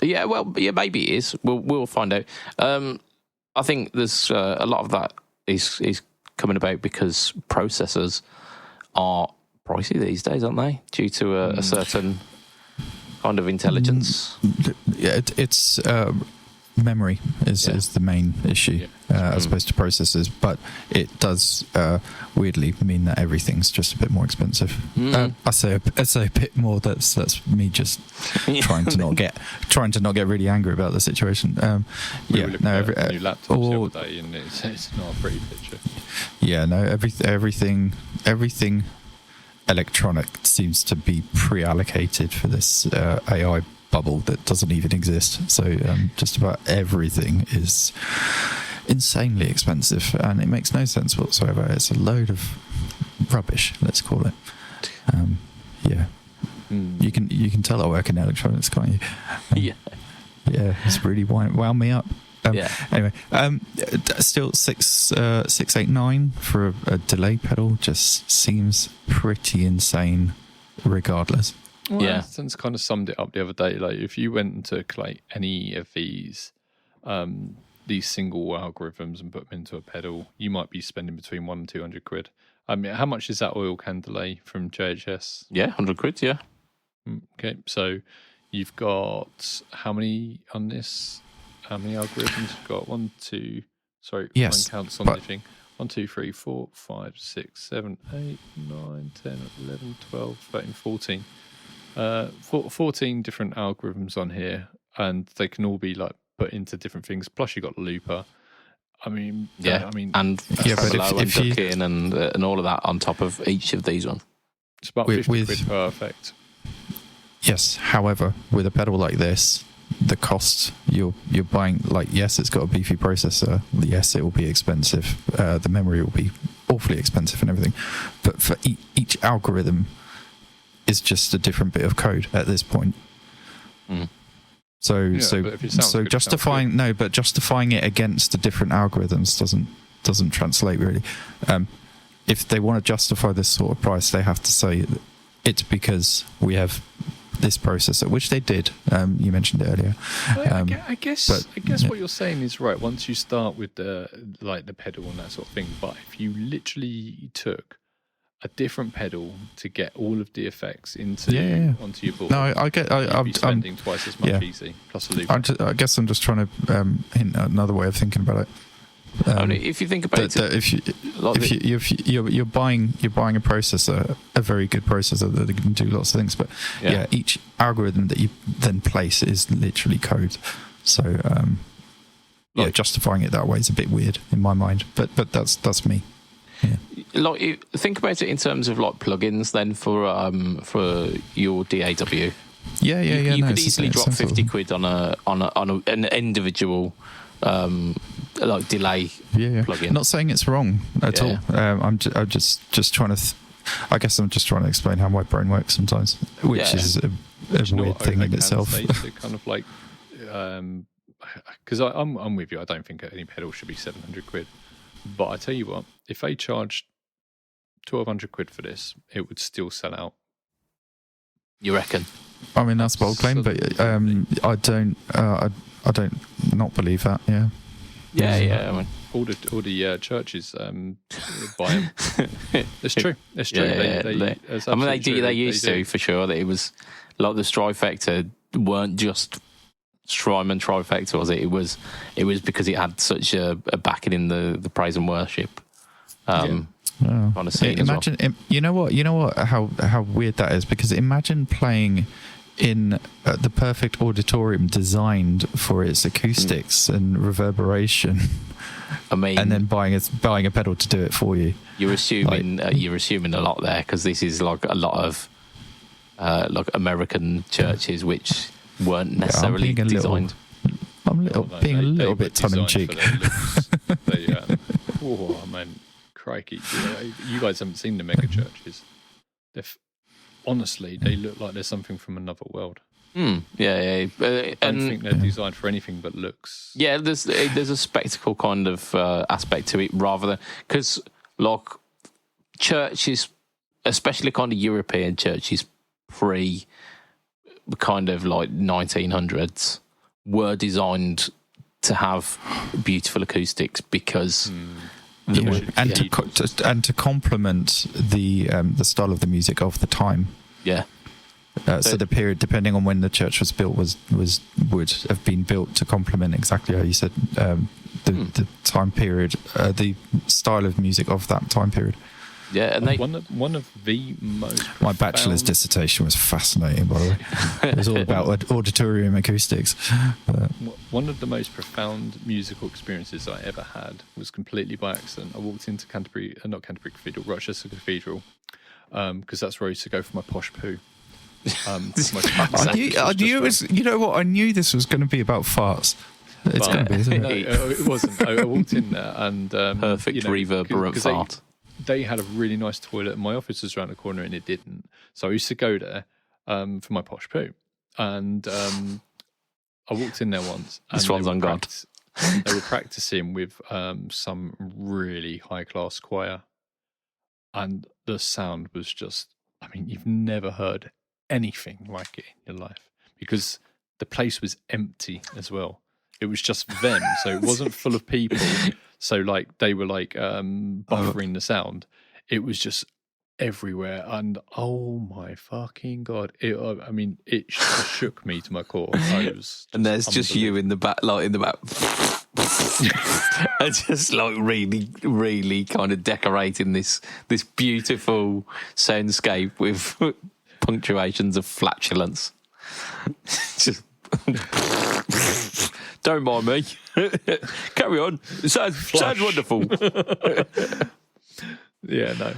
Yeah, well, yeah, maybe it is. We'll find out. I think there's a lot of that is coming about because processors are pricey these days, aren't they? Due to a certain kind of intelligence. Yeah, it's memory is the main issue as opposed to processors, but it does weirdly mean that everything's just a bit more expensive. I say a bit more. That's me just trying to not get really angry about the situation. We were looking at new laptops the other day, and it's not a pretty picture. Yeah, no, everything electronic seems to be pre-allocated for this AI bubble that doesn't even exist. So just about everything is insanely expensive, and it makes no sense whatsoever. It's a load of rubbish, let's call it. You can tell I work in electronics, can't you? Yeah, it's really wound me up. Anyway, still 689 for a delay pedal just seems pretty insane regardless. Well, Since kind of summed it up the other day, like if you went and took like any of these single algorithms and put them into a pedal, you might be spending between 100 and 200 quid. I mean, how much is that oil can delay from JHS? Yeah, 100 quid, yeah. Okay, so you've got how many on this? How many algorithms you've got? 1, 2, sorry, yes, one counts on the thing. 1, 2, 3, 4, 5, 6, 7, 8, 9, 10, 11, 12, 13, 14. 14 different algorithms on here, and they can all be like put into different things. Plus, you got looper. I mean, and tremolo and ducking and all of that on top of each of these ones. It's about 50 quid per effect. Yes, however, with a pedal like this, the cost you're buying. Like, yes, it's got a beefy processor. Yes, it will be expensive. The memory will be awfully expensive and everything. But for each algorithm is just a different bit of code at this point. Mm. So justifying it against the different algorithms doesn't translate really. If they want to justify this sort of price, they have to say it's because we have this processor, which they did. You mentioned it earlier. I guess what you're saying is right. Once you start with the pedal and that sort of thing, but if you literally took a different pedal to get all of the effects onto your board, no, you'd be spending twice as much easy plus a loop. I guess I'm just trying to hint at another way of thinking about it. If you think about it, if you're buying a processor, a very good processor that can do lots of things, but each algorithm that you then place is literally code. So justifying it that way is a bit weird in my mind. But that's me. Yeah. Like, think about it in terms of like plugins then for your DAW. You could easily drop 50 quid on an individual like delay plugin. Not saying it's wrong at all. I'm just trying to. I guess I'm just trying to explain how my brain works sometimes, which is a weird thing in itself. Kind of like, because I'm with you. I don't think any pedal should be 700 quid. But I tell you what, if they charged 1,200 quid for this, it would still sell out. You reckon? I mean, that's a bold claim, but I don't not believe that. Yeah. I mean, all the churches buy them. It's true. It's true. They used to for sure. That it was like the Strifecta weren't just Strymon Trifecta, was it? It was because it had such a backing in the praise and worship. On a scene imagine, as well. You know what? How weird that is, because imagine playing in the perfect auditorium designed for its acoustics and reverberation. I mean, and then buying a pedal to do it for you. You're assuming a lot there, because this is like a lot of like American churches which weren't necessarily designed. I'm being a little bit tongue in cheek. Oh man, crikey! You guys haven't seen the mega churches. Honestly, they look like they're something from another world. I don't think they're designed for anything but looks. Yeah, there's a spectacle kind of aspect to it, rather than, because like churches, especially kind of European churches pre kind of like 1900s, were designed to have beautiful acoustics because. And to complement the style of the music of the time. Yeah. So the period, depending on when the church was built, would have been built to complement exactly how you said the time period, the style of music of that time period. Yeah, and one of the most my bachelor's dissertation was fascinating, by the way. It was all about auditorium acoustics. One of the most profound musical experiences I ever had was completely by accident. I walked into not Canterbury Cathedral, Rochester Cathedral, because that's where I used to go for my posh poo. I knew it was. You know what? I knew this was going to be about farts. It's going to be, isn't it? No, it wasn't. I walked in there and perfect reverberant fart. They had a really nice toilet, and my office was around the corner, and it didn't. So I used to go there for my posh poo, and I walked in there once. And this one's on God. They were practicing with some really high class choir, and the sound was just. I mean, you've never heard anything like it in your life, because the place was empty as well. It was just them, so it wasn't full of people. So like they were like buffering the sound. It was just everywhere, and oh my fucking God! It shook me to my core. And there's just you in the back, like in the back, and just like really, really kind of decorating this beautiful soundscape with punctuations of flatulence. Just. Don't mind me. Carry on. It sounds wonderful. Yeah, no.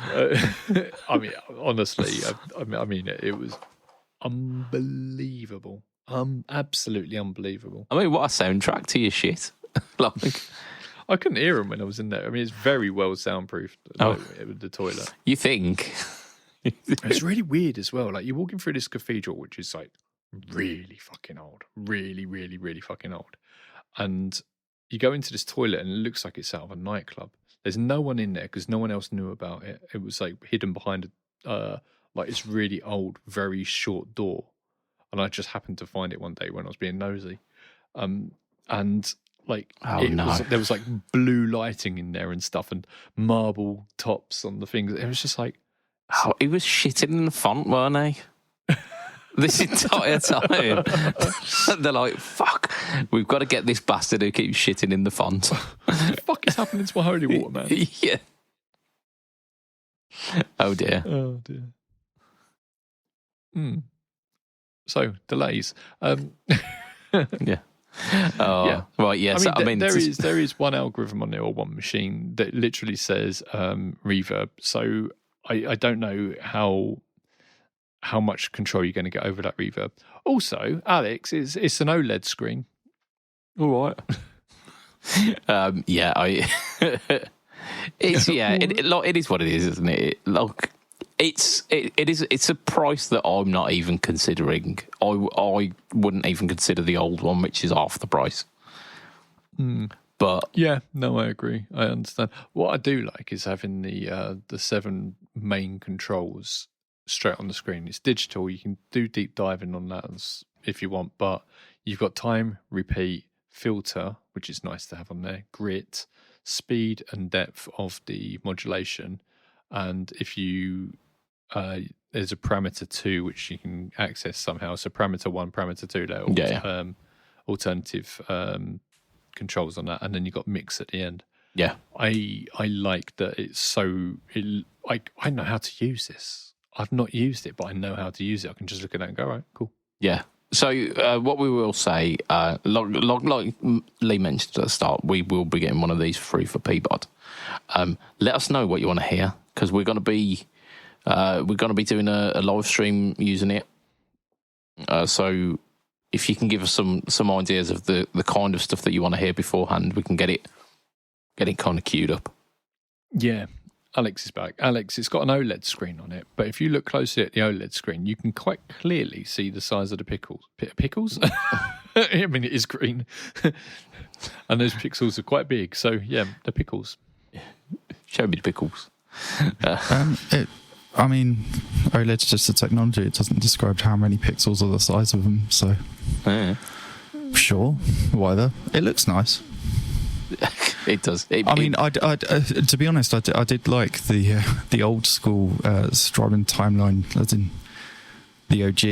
I mean, honestly, it was unbelievable. Absolutely unbelievable. I mean, what a soundtrack to your shit. Like, I couldn't hear him when I was in there. I mean, it's very well soundproofed, with the toilet. you think? It's really weird as well. Like, you're walking through this cathedral, which is like really fucking old. Really, really, really fucking old. And you go into this toilet and it looks like it's out of a nightclub. There's no one in there because no one else knew about it. It was like hidden behind like this really old, very short door. And I just happened to find it one day when I was being nosy. And like, there was like blue lighting in there and stuff and marble tops on the things. It was just like, oh, he was shitting in the font, weren't he? This entire time. They're like, fuck, we've got to get this bastard who keeps shitting in the font. What the fuck is happening to my holy water, man? Yeah. Oh, dear. Oh, dear. So, delays. Yeah. Oh, yeah. Right, yes. I mean, there is one algorithm on there or one machine that literally says reverb. So I don't know how much control you're going to get over that reverb. Also, Alex, it's an OLED screen. All right. It is what it is, isn't it? Like, it's a price that I'm not even considering. I wouldn't even consider the old one, which is half the price. But yeah, no, I agree. I understand. What I do like is having the 7 main controls straight on the screen. It's digital. You can do deep diving on that if you want, but you've got time, repeat, filter, which is nice to have on there, grit, speed and depth of the modulation, and if you there's a parameter 2 which you can access somehow. So parameter 1, parameter 2, they're alternative controls on that, and then you've got mix at the end. Yeah, I like that it's so. I know how to use this. I've not used it, but I know how to use it. I can just look at that and go, all right, cool. Yeah. So what we will say, like Lee mentioned at the start, we will be getting one of these free for PBOD. Let us know what you want to hear, because we're going to be doing a live stream using it. So if you can give us some ideas of the kind of stuff that you want to hear beforehand, we can get it kind of queued up. Yeah. Alex is back. Alex, it's got an OLED screen on it, but if you look closely at the OLED screen, you can quite clearly see the size of the pickles. Pickles? I mean, it is green. And those pixels are quite big. So, yeah, the pickles. Show me the pickles. I mean, OLED's just a technology. It doesn't describe how many pixels are the size of them. So, sure, why it looks nice. It does. I mean, to be honest, I did like the old school Strymon timeline, as in the OG.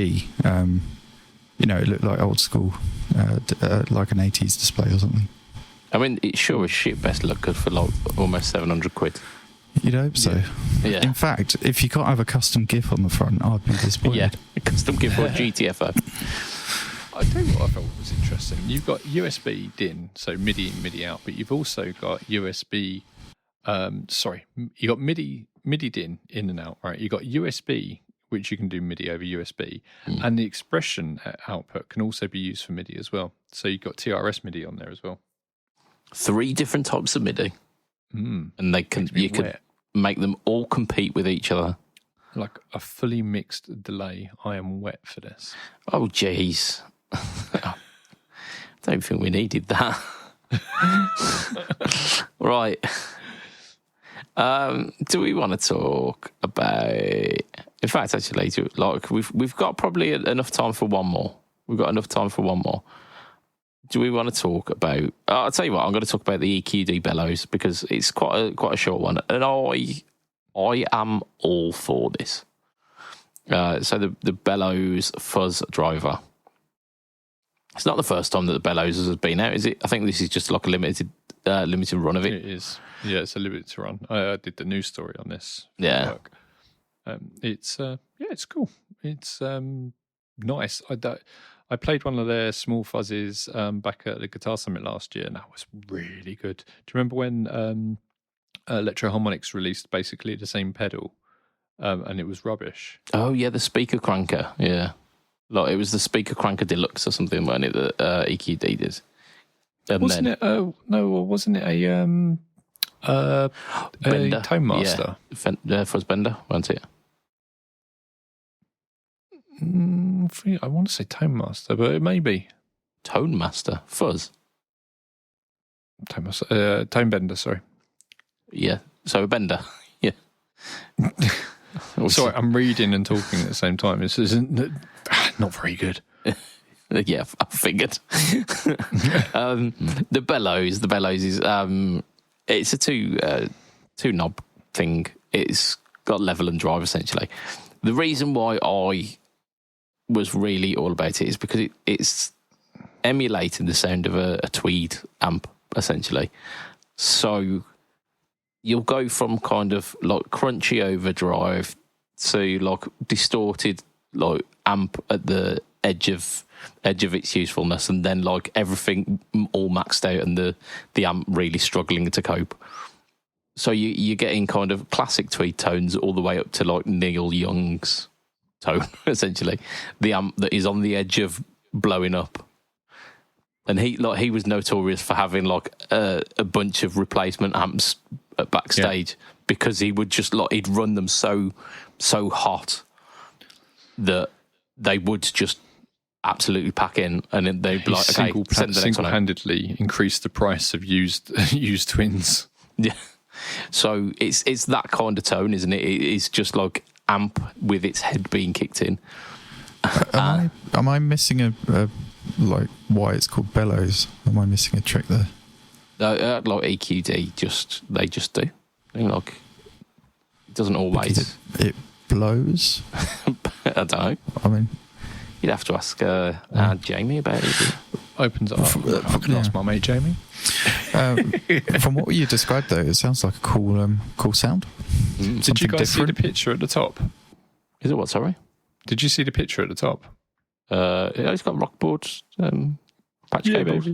It looked like old school, like an 80s display or something. I mean, it sure as shit best look good for like almost 700 quid. You'd hope so. Yeah. In fact, if you can't have a custom GIF on the front, I'd be disappointed. Yeah, a custom GIF or GTFO. I tell you what I thought was interesting. You've got USB DIN, so MIDI in, MIDI out, but you've also got USB. You got MIDI DIN in and out, right? You got USB, which you can do MIDI over USB, and the expression output can also be used for MIDI as well. So you've got TRS MIDI on there as well. 3 different types of MIDI, and you can make them all compete with each other. Like a fully mixed delay. I am wet for this. Oh, jeez. I don't think we needed that. Right. Do we want to talk about? In fact, actually, like we've got probably enough time for one more. We've got enough time for one more. Do we want to talk about? I'll tell you what. I'm going to talk about the EQD bellows because it's quite a short one, and I am all for this. So the bellows fuzz driver. It's not the first time that the bellows has been out, is it? I think this is just like a limited run of it. It is. Yeah, it's a limited run. I did the news story on this. Yeah. It's cool. It's nice. I played one of their small fuzzes back at the Guitar Summit last year, and that was really good. Do you remember when Electro Harmonics released basically the same pedal, and it was rubbish? Oh yeah, the speaker cranker. Yeah. Like it was the Speaker Cranker Deluxe or something, wasn't it? That EQD did. And Wasn't it? Wasn't it a Bender. Tone Master? Yeah, Fuzz Bender, wasn't it? I want to say Tone Master, but it may be Tone Master, Fuzz. Tone Bender. Sorry. Yeah, so a Bender. Yeah. Sorry, I'm reading and talking at the same time. This isn't not very good. Yeah, I figured. The bellows is it's a two knob thing. It's got level and drive essentially. The reason why I was really all about it is because it's emulating the sound of a Tweed amp essentially. So you'll go from kind of like crunchy overdrive to like distorted like amp at the edge of its usefulness, and then like everything all maxed out and the amp really struggling to cope. So you're getting kind of classic Tweed tones all the way up to like Neil Young's tone, essentially. The amp that is on the edge of blowing up. And he was notorious for having like a bunch of replacement amps at backstage because he would just he'd run them so hot that they would just absolutely pack in, and then they'd be like, okay, send the next one out. Single-handedly increase the price of used twins. Yeah. So it's that kind of tone, isn't it? It's just like amp with its head being kicked in. Am I missing a like why it's called bellows? Am I missing a trick there? Like EQD, they just do. I think like it doesn't always. It blows. I don't know. I mean, you'd have to ask Jamie about it. Opens it up. I can ask my mate Jamie. From what you described, though, it sounds like a cool sound. Did you guys see the picture at the top? Is it what? Sorry. Did you see the picture at the top? It's got rock boards, patch cables.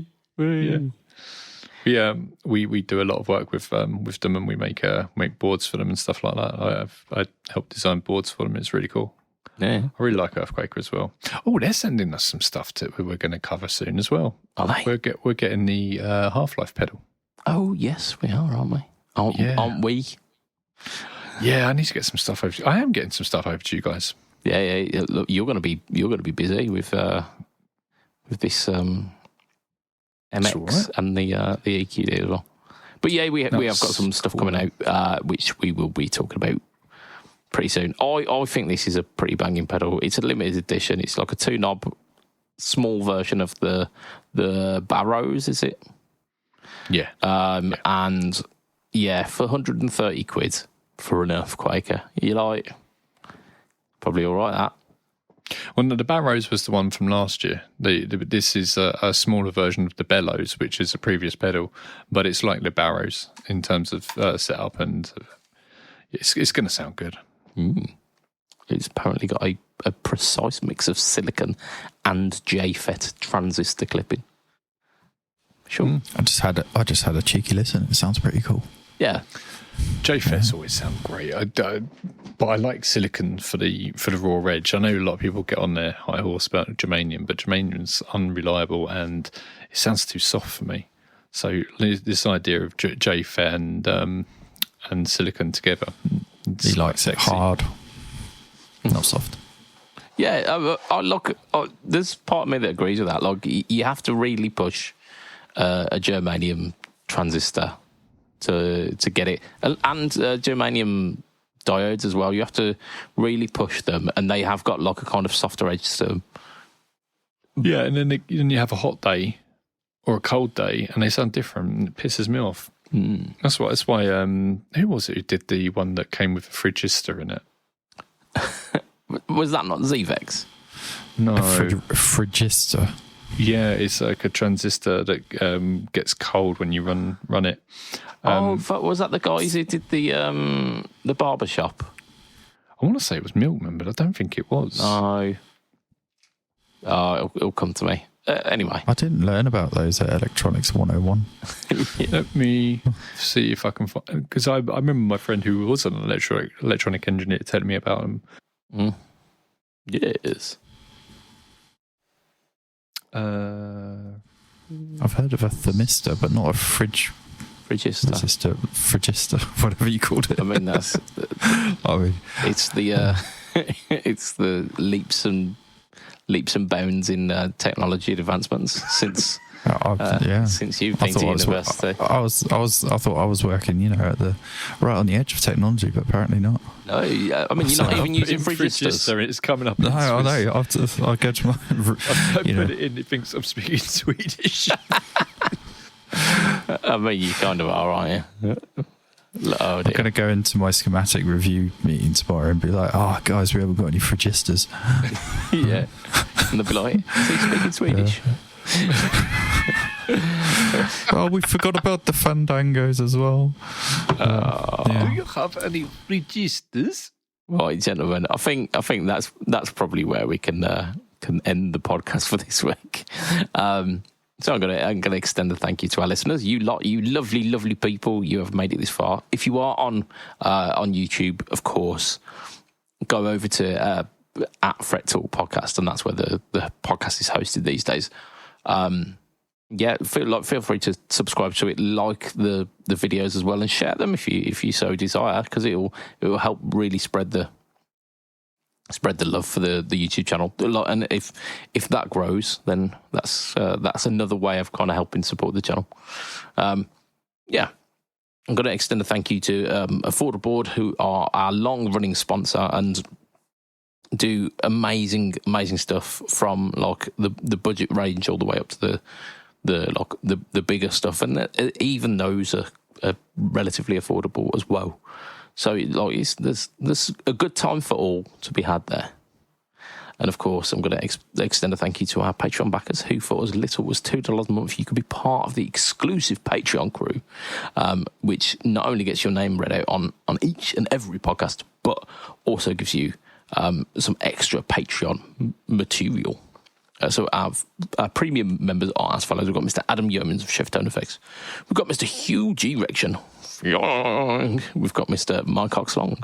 Yeah, we do a lot of work with them, and we make boards for them and stuff like that. I help design boards for them. It's really cool. Yeah, I really like Earthquaker as well. Oh, they're sending us some stuff we're going to cover soon as well. Are they? We're getting the Half-Life pedal. Oh yes, we are, aren't we? Aren't we? Yeah, I need to get some stuff over. I am getting some stuff over to you guys. Yeah. Look, you're gonna be busy with this MX right. and the EQD as well. But yeah, we have got some stuff coming out, which we will be talking about pretty soon. I think this is a pretty banging pedal. It's a limited edition. It's like a 2-knob, small version of the Barrows, is it? Yeah. And yeah, for 130 quid for an Earthquaker, you're like, probably all right, that. Well, no, the Barrows was the one from last year. This is a smaller version of the Bellows, which is a previous pedal, but it's like the Barrows in terms of setup, and it's going to sound good. It's apparently got a precise mix of silicon and JFET transistor clipping. Sure. I just had a cheeky listen. It sounds pretty cool. Yeah. JFETs always sound great, but I like silicon for the raw edge. I know a lot of people get on their high horse about germanium, but germanium's unreliable and it sounds too soft for me. So this idea of JFET and silicon together, he likes it hard, not soft. Yeah, there's part of me that agrees with that. Like, you have to really push a germanium transistor to get it, and germanium diodes as well. You have to really push them, and they have got like a kind of softer edge to them. Yeah, and then you have a hot day or a cold day, and they sound different. And it pisses me off. That's why. Who was it who did the one that came with a phrygistor in it? Was that not Zvex? No, phrygistor. Yeah, it's like a transistor that gets cold when you run it. Was that the guys who did the barber shop? I want to say it was Milkman, but I don't think it was. No. It'll come to me. Anyway. I didn't learn about those at Electronics 101. Let me see if I can find... Because I remember my friend who was an electronic engineer telling me about them. Yes. I've heard of a thermistor, but not a fridge. Phrygistor, whatever you called it. I mean, that's. It's the it's the leaps and bounds in technology advancements since. Since you've been to university. I thought I was working, right on the edge of technology, but apparently not. No, I mean, you're not even using Phrygistor. It's coming up. No, I know. I'll go to my. I put it in. It thinks I'm speaking Swedish. I mean, you kind of are, aren't you? I'm going to go into my schematic review meeting tomorrow and be like, guys, we haven't got any Phrygistors. Yeah. And they'll be like, is he speaking Swedish? We forgot about the fandangos as well. Do you have any Phrygistors? Right, gentlemen. I think that's probably where we can end the podcast for this week. So I'm gonna extend a thank you to our listeners. You lovely people. You have made it this far. If you are on YouTube, of course, go over to at Fret Talk Podcast, and that's where the podcast is hosted these days. Feel free to subscribe to it, like the videos as well, and share them if you so desire, because it will help really spread the love for the YouTube channel. And if that grows, then that's another way of kind of helping support the channel. I'm going to extend a thank you to Affordable, who are our long running sponsor and do amazing stuff from like the budget range all the way up to the bigger stuff, and even those are relatively affordable as well. So there's a good time for all to be had there. And of course, I'm going to extend a thank you to our Patreon backers, who for as little as $2 a month, you could be part of the exclusive Patreon crew, which not only gets your name read out on each and every podcast, but also gives you some extra Patreon material. So our premium members are as follows. We've got Mr. Adam Yeomans of Chef Tone Effects. We've got Mr. Hugh G. Rection. We've got Mr. Mike Coxlong.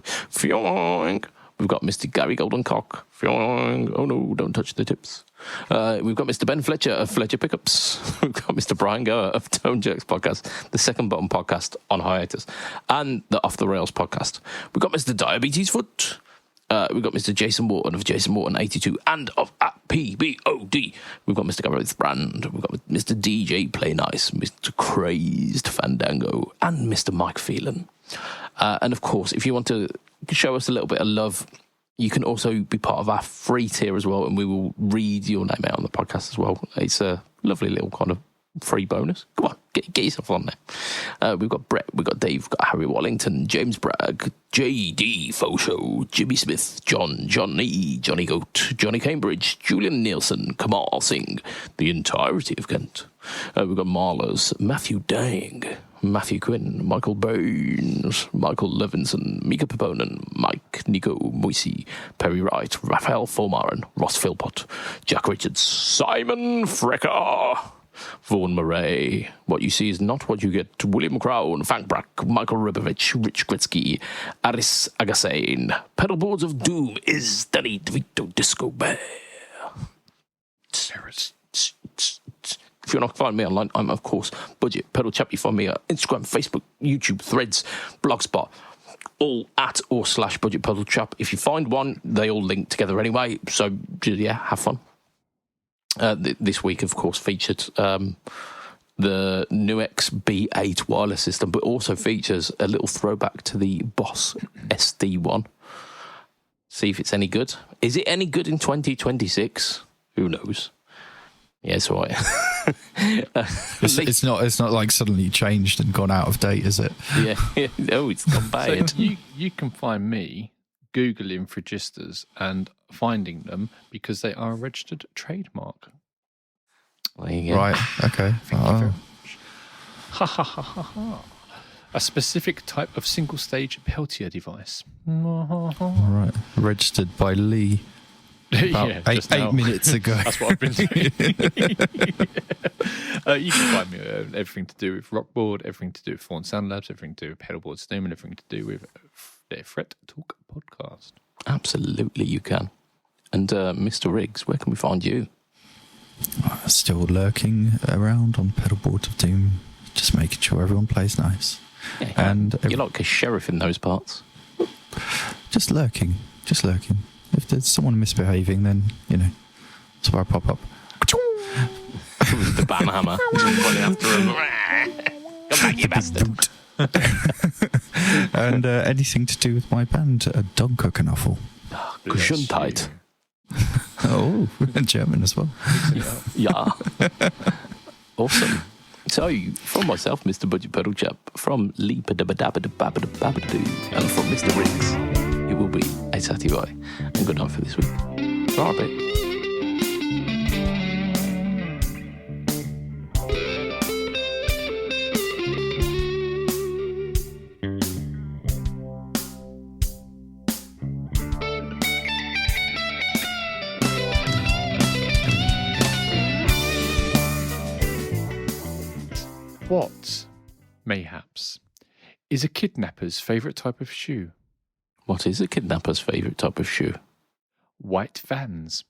We've got Mr. Gary Goldencock. Oh no, don't touch the tips. We've got Mr. Ben Fletcher of Fletcher Pickups. We've got Mr. Brian Goer of Tone Jerks Podcast, the Second Button Podcast on hiatus, and the Off the Rails Podcast. We've got Mr. Diabetes Foot. We've got Mr. Jason Morton of Jason Morton 82 and of at PBOD. We've got Mr. Gareth Brand. We've got Mr. DJ Play Nice, Mr. Crazed Fandango, and Mr. Mike Phelan. And of course, if you want to show us a little bit of love, you can also be part of our free tier as well, and we will read your name out on the podcast as well. It's a lovely little kind of free bonus. Come on, get yourself on there. We've got Brett, we've got Dave, we've got Harry Wallington, James Bragg, JD Fosho, Jimmy Smith, Johnny Goat, Johnny Cambridge, Julian Nielsen, Kamal Singh, the entirety of Kent. We've got Marlers, Matthew Dang, Matthew Quinn, Michael Bones, Michael Levinson, Mika Paponen, Mike, Nico, Moisey, Perry Wright, Raphael Formaren, Ross Philpott, Jack Richards, Simon Frecker, Vaughan Murray. What you see is not what you get. William Crown, Frank Brack, Michael Ribovich, Rich Gretzky, Aris Agassane, Pedalboards of Doom, is Danny DeVito Disco Bear. If you're not finding me online, I'm, of course, Budget Pedal Chap. You find me at Instagram, Facebook, YouTube, Threads, Blogspot, all at or / Budget Pedal Chap. If you find one, they all link together anyway. So, yeah, have fun. This week, of course, featured the Nuix B8 wireless system, but also features a little throwback to the Boss SD1. See if it's any good. Is it any good in 2026? Who knows? Yeah, it's all right. It's not like suddenly changed and gone out of date, is it? Yeah. Oh, it's gone bad. So you can find me Googling Phrygistors and finding them because they are a registered trademark. There you go. Right, okay. Thank you very much. Ha ha ha ha ha. A specific type of single-stage Peltier device. Right, registered by Lee about eight minutes ago. That's what I've been doing. You can find me everything to do with Rockboard, everything to do with Fawn Sound Labs, everything to do with Pedalboard Steam, and everything to do with the Fret Talk podcast. Absolutely, you can. And Mr. Riggs, where can we find you? Still lurking around on Pedalboard of Doom, just making sure everyone plays nice. Yeah, And you're like a sheriff in those parts. just lurking. If there's someone misbehaving, then, that's where I pop up. With the banhammer. Running after him. Come back, you bastard. And anything to do with my band, Dunkerknuffel. Gesundheit. Oh, German as well. Yeah. Awesome. So, from myself, Mr. BudgetPedalChap, from Lee and from Mr. Riggs, it will be a Saturday and good night for this week. Right, bit. What, mayhaps, is a kidnapper's favourite type of shoe? What is a kidnapper's favourite type of shoe? White Vans.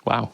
Wow.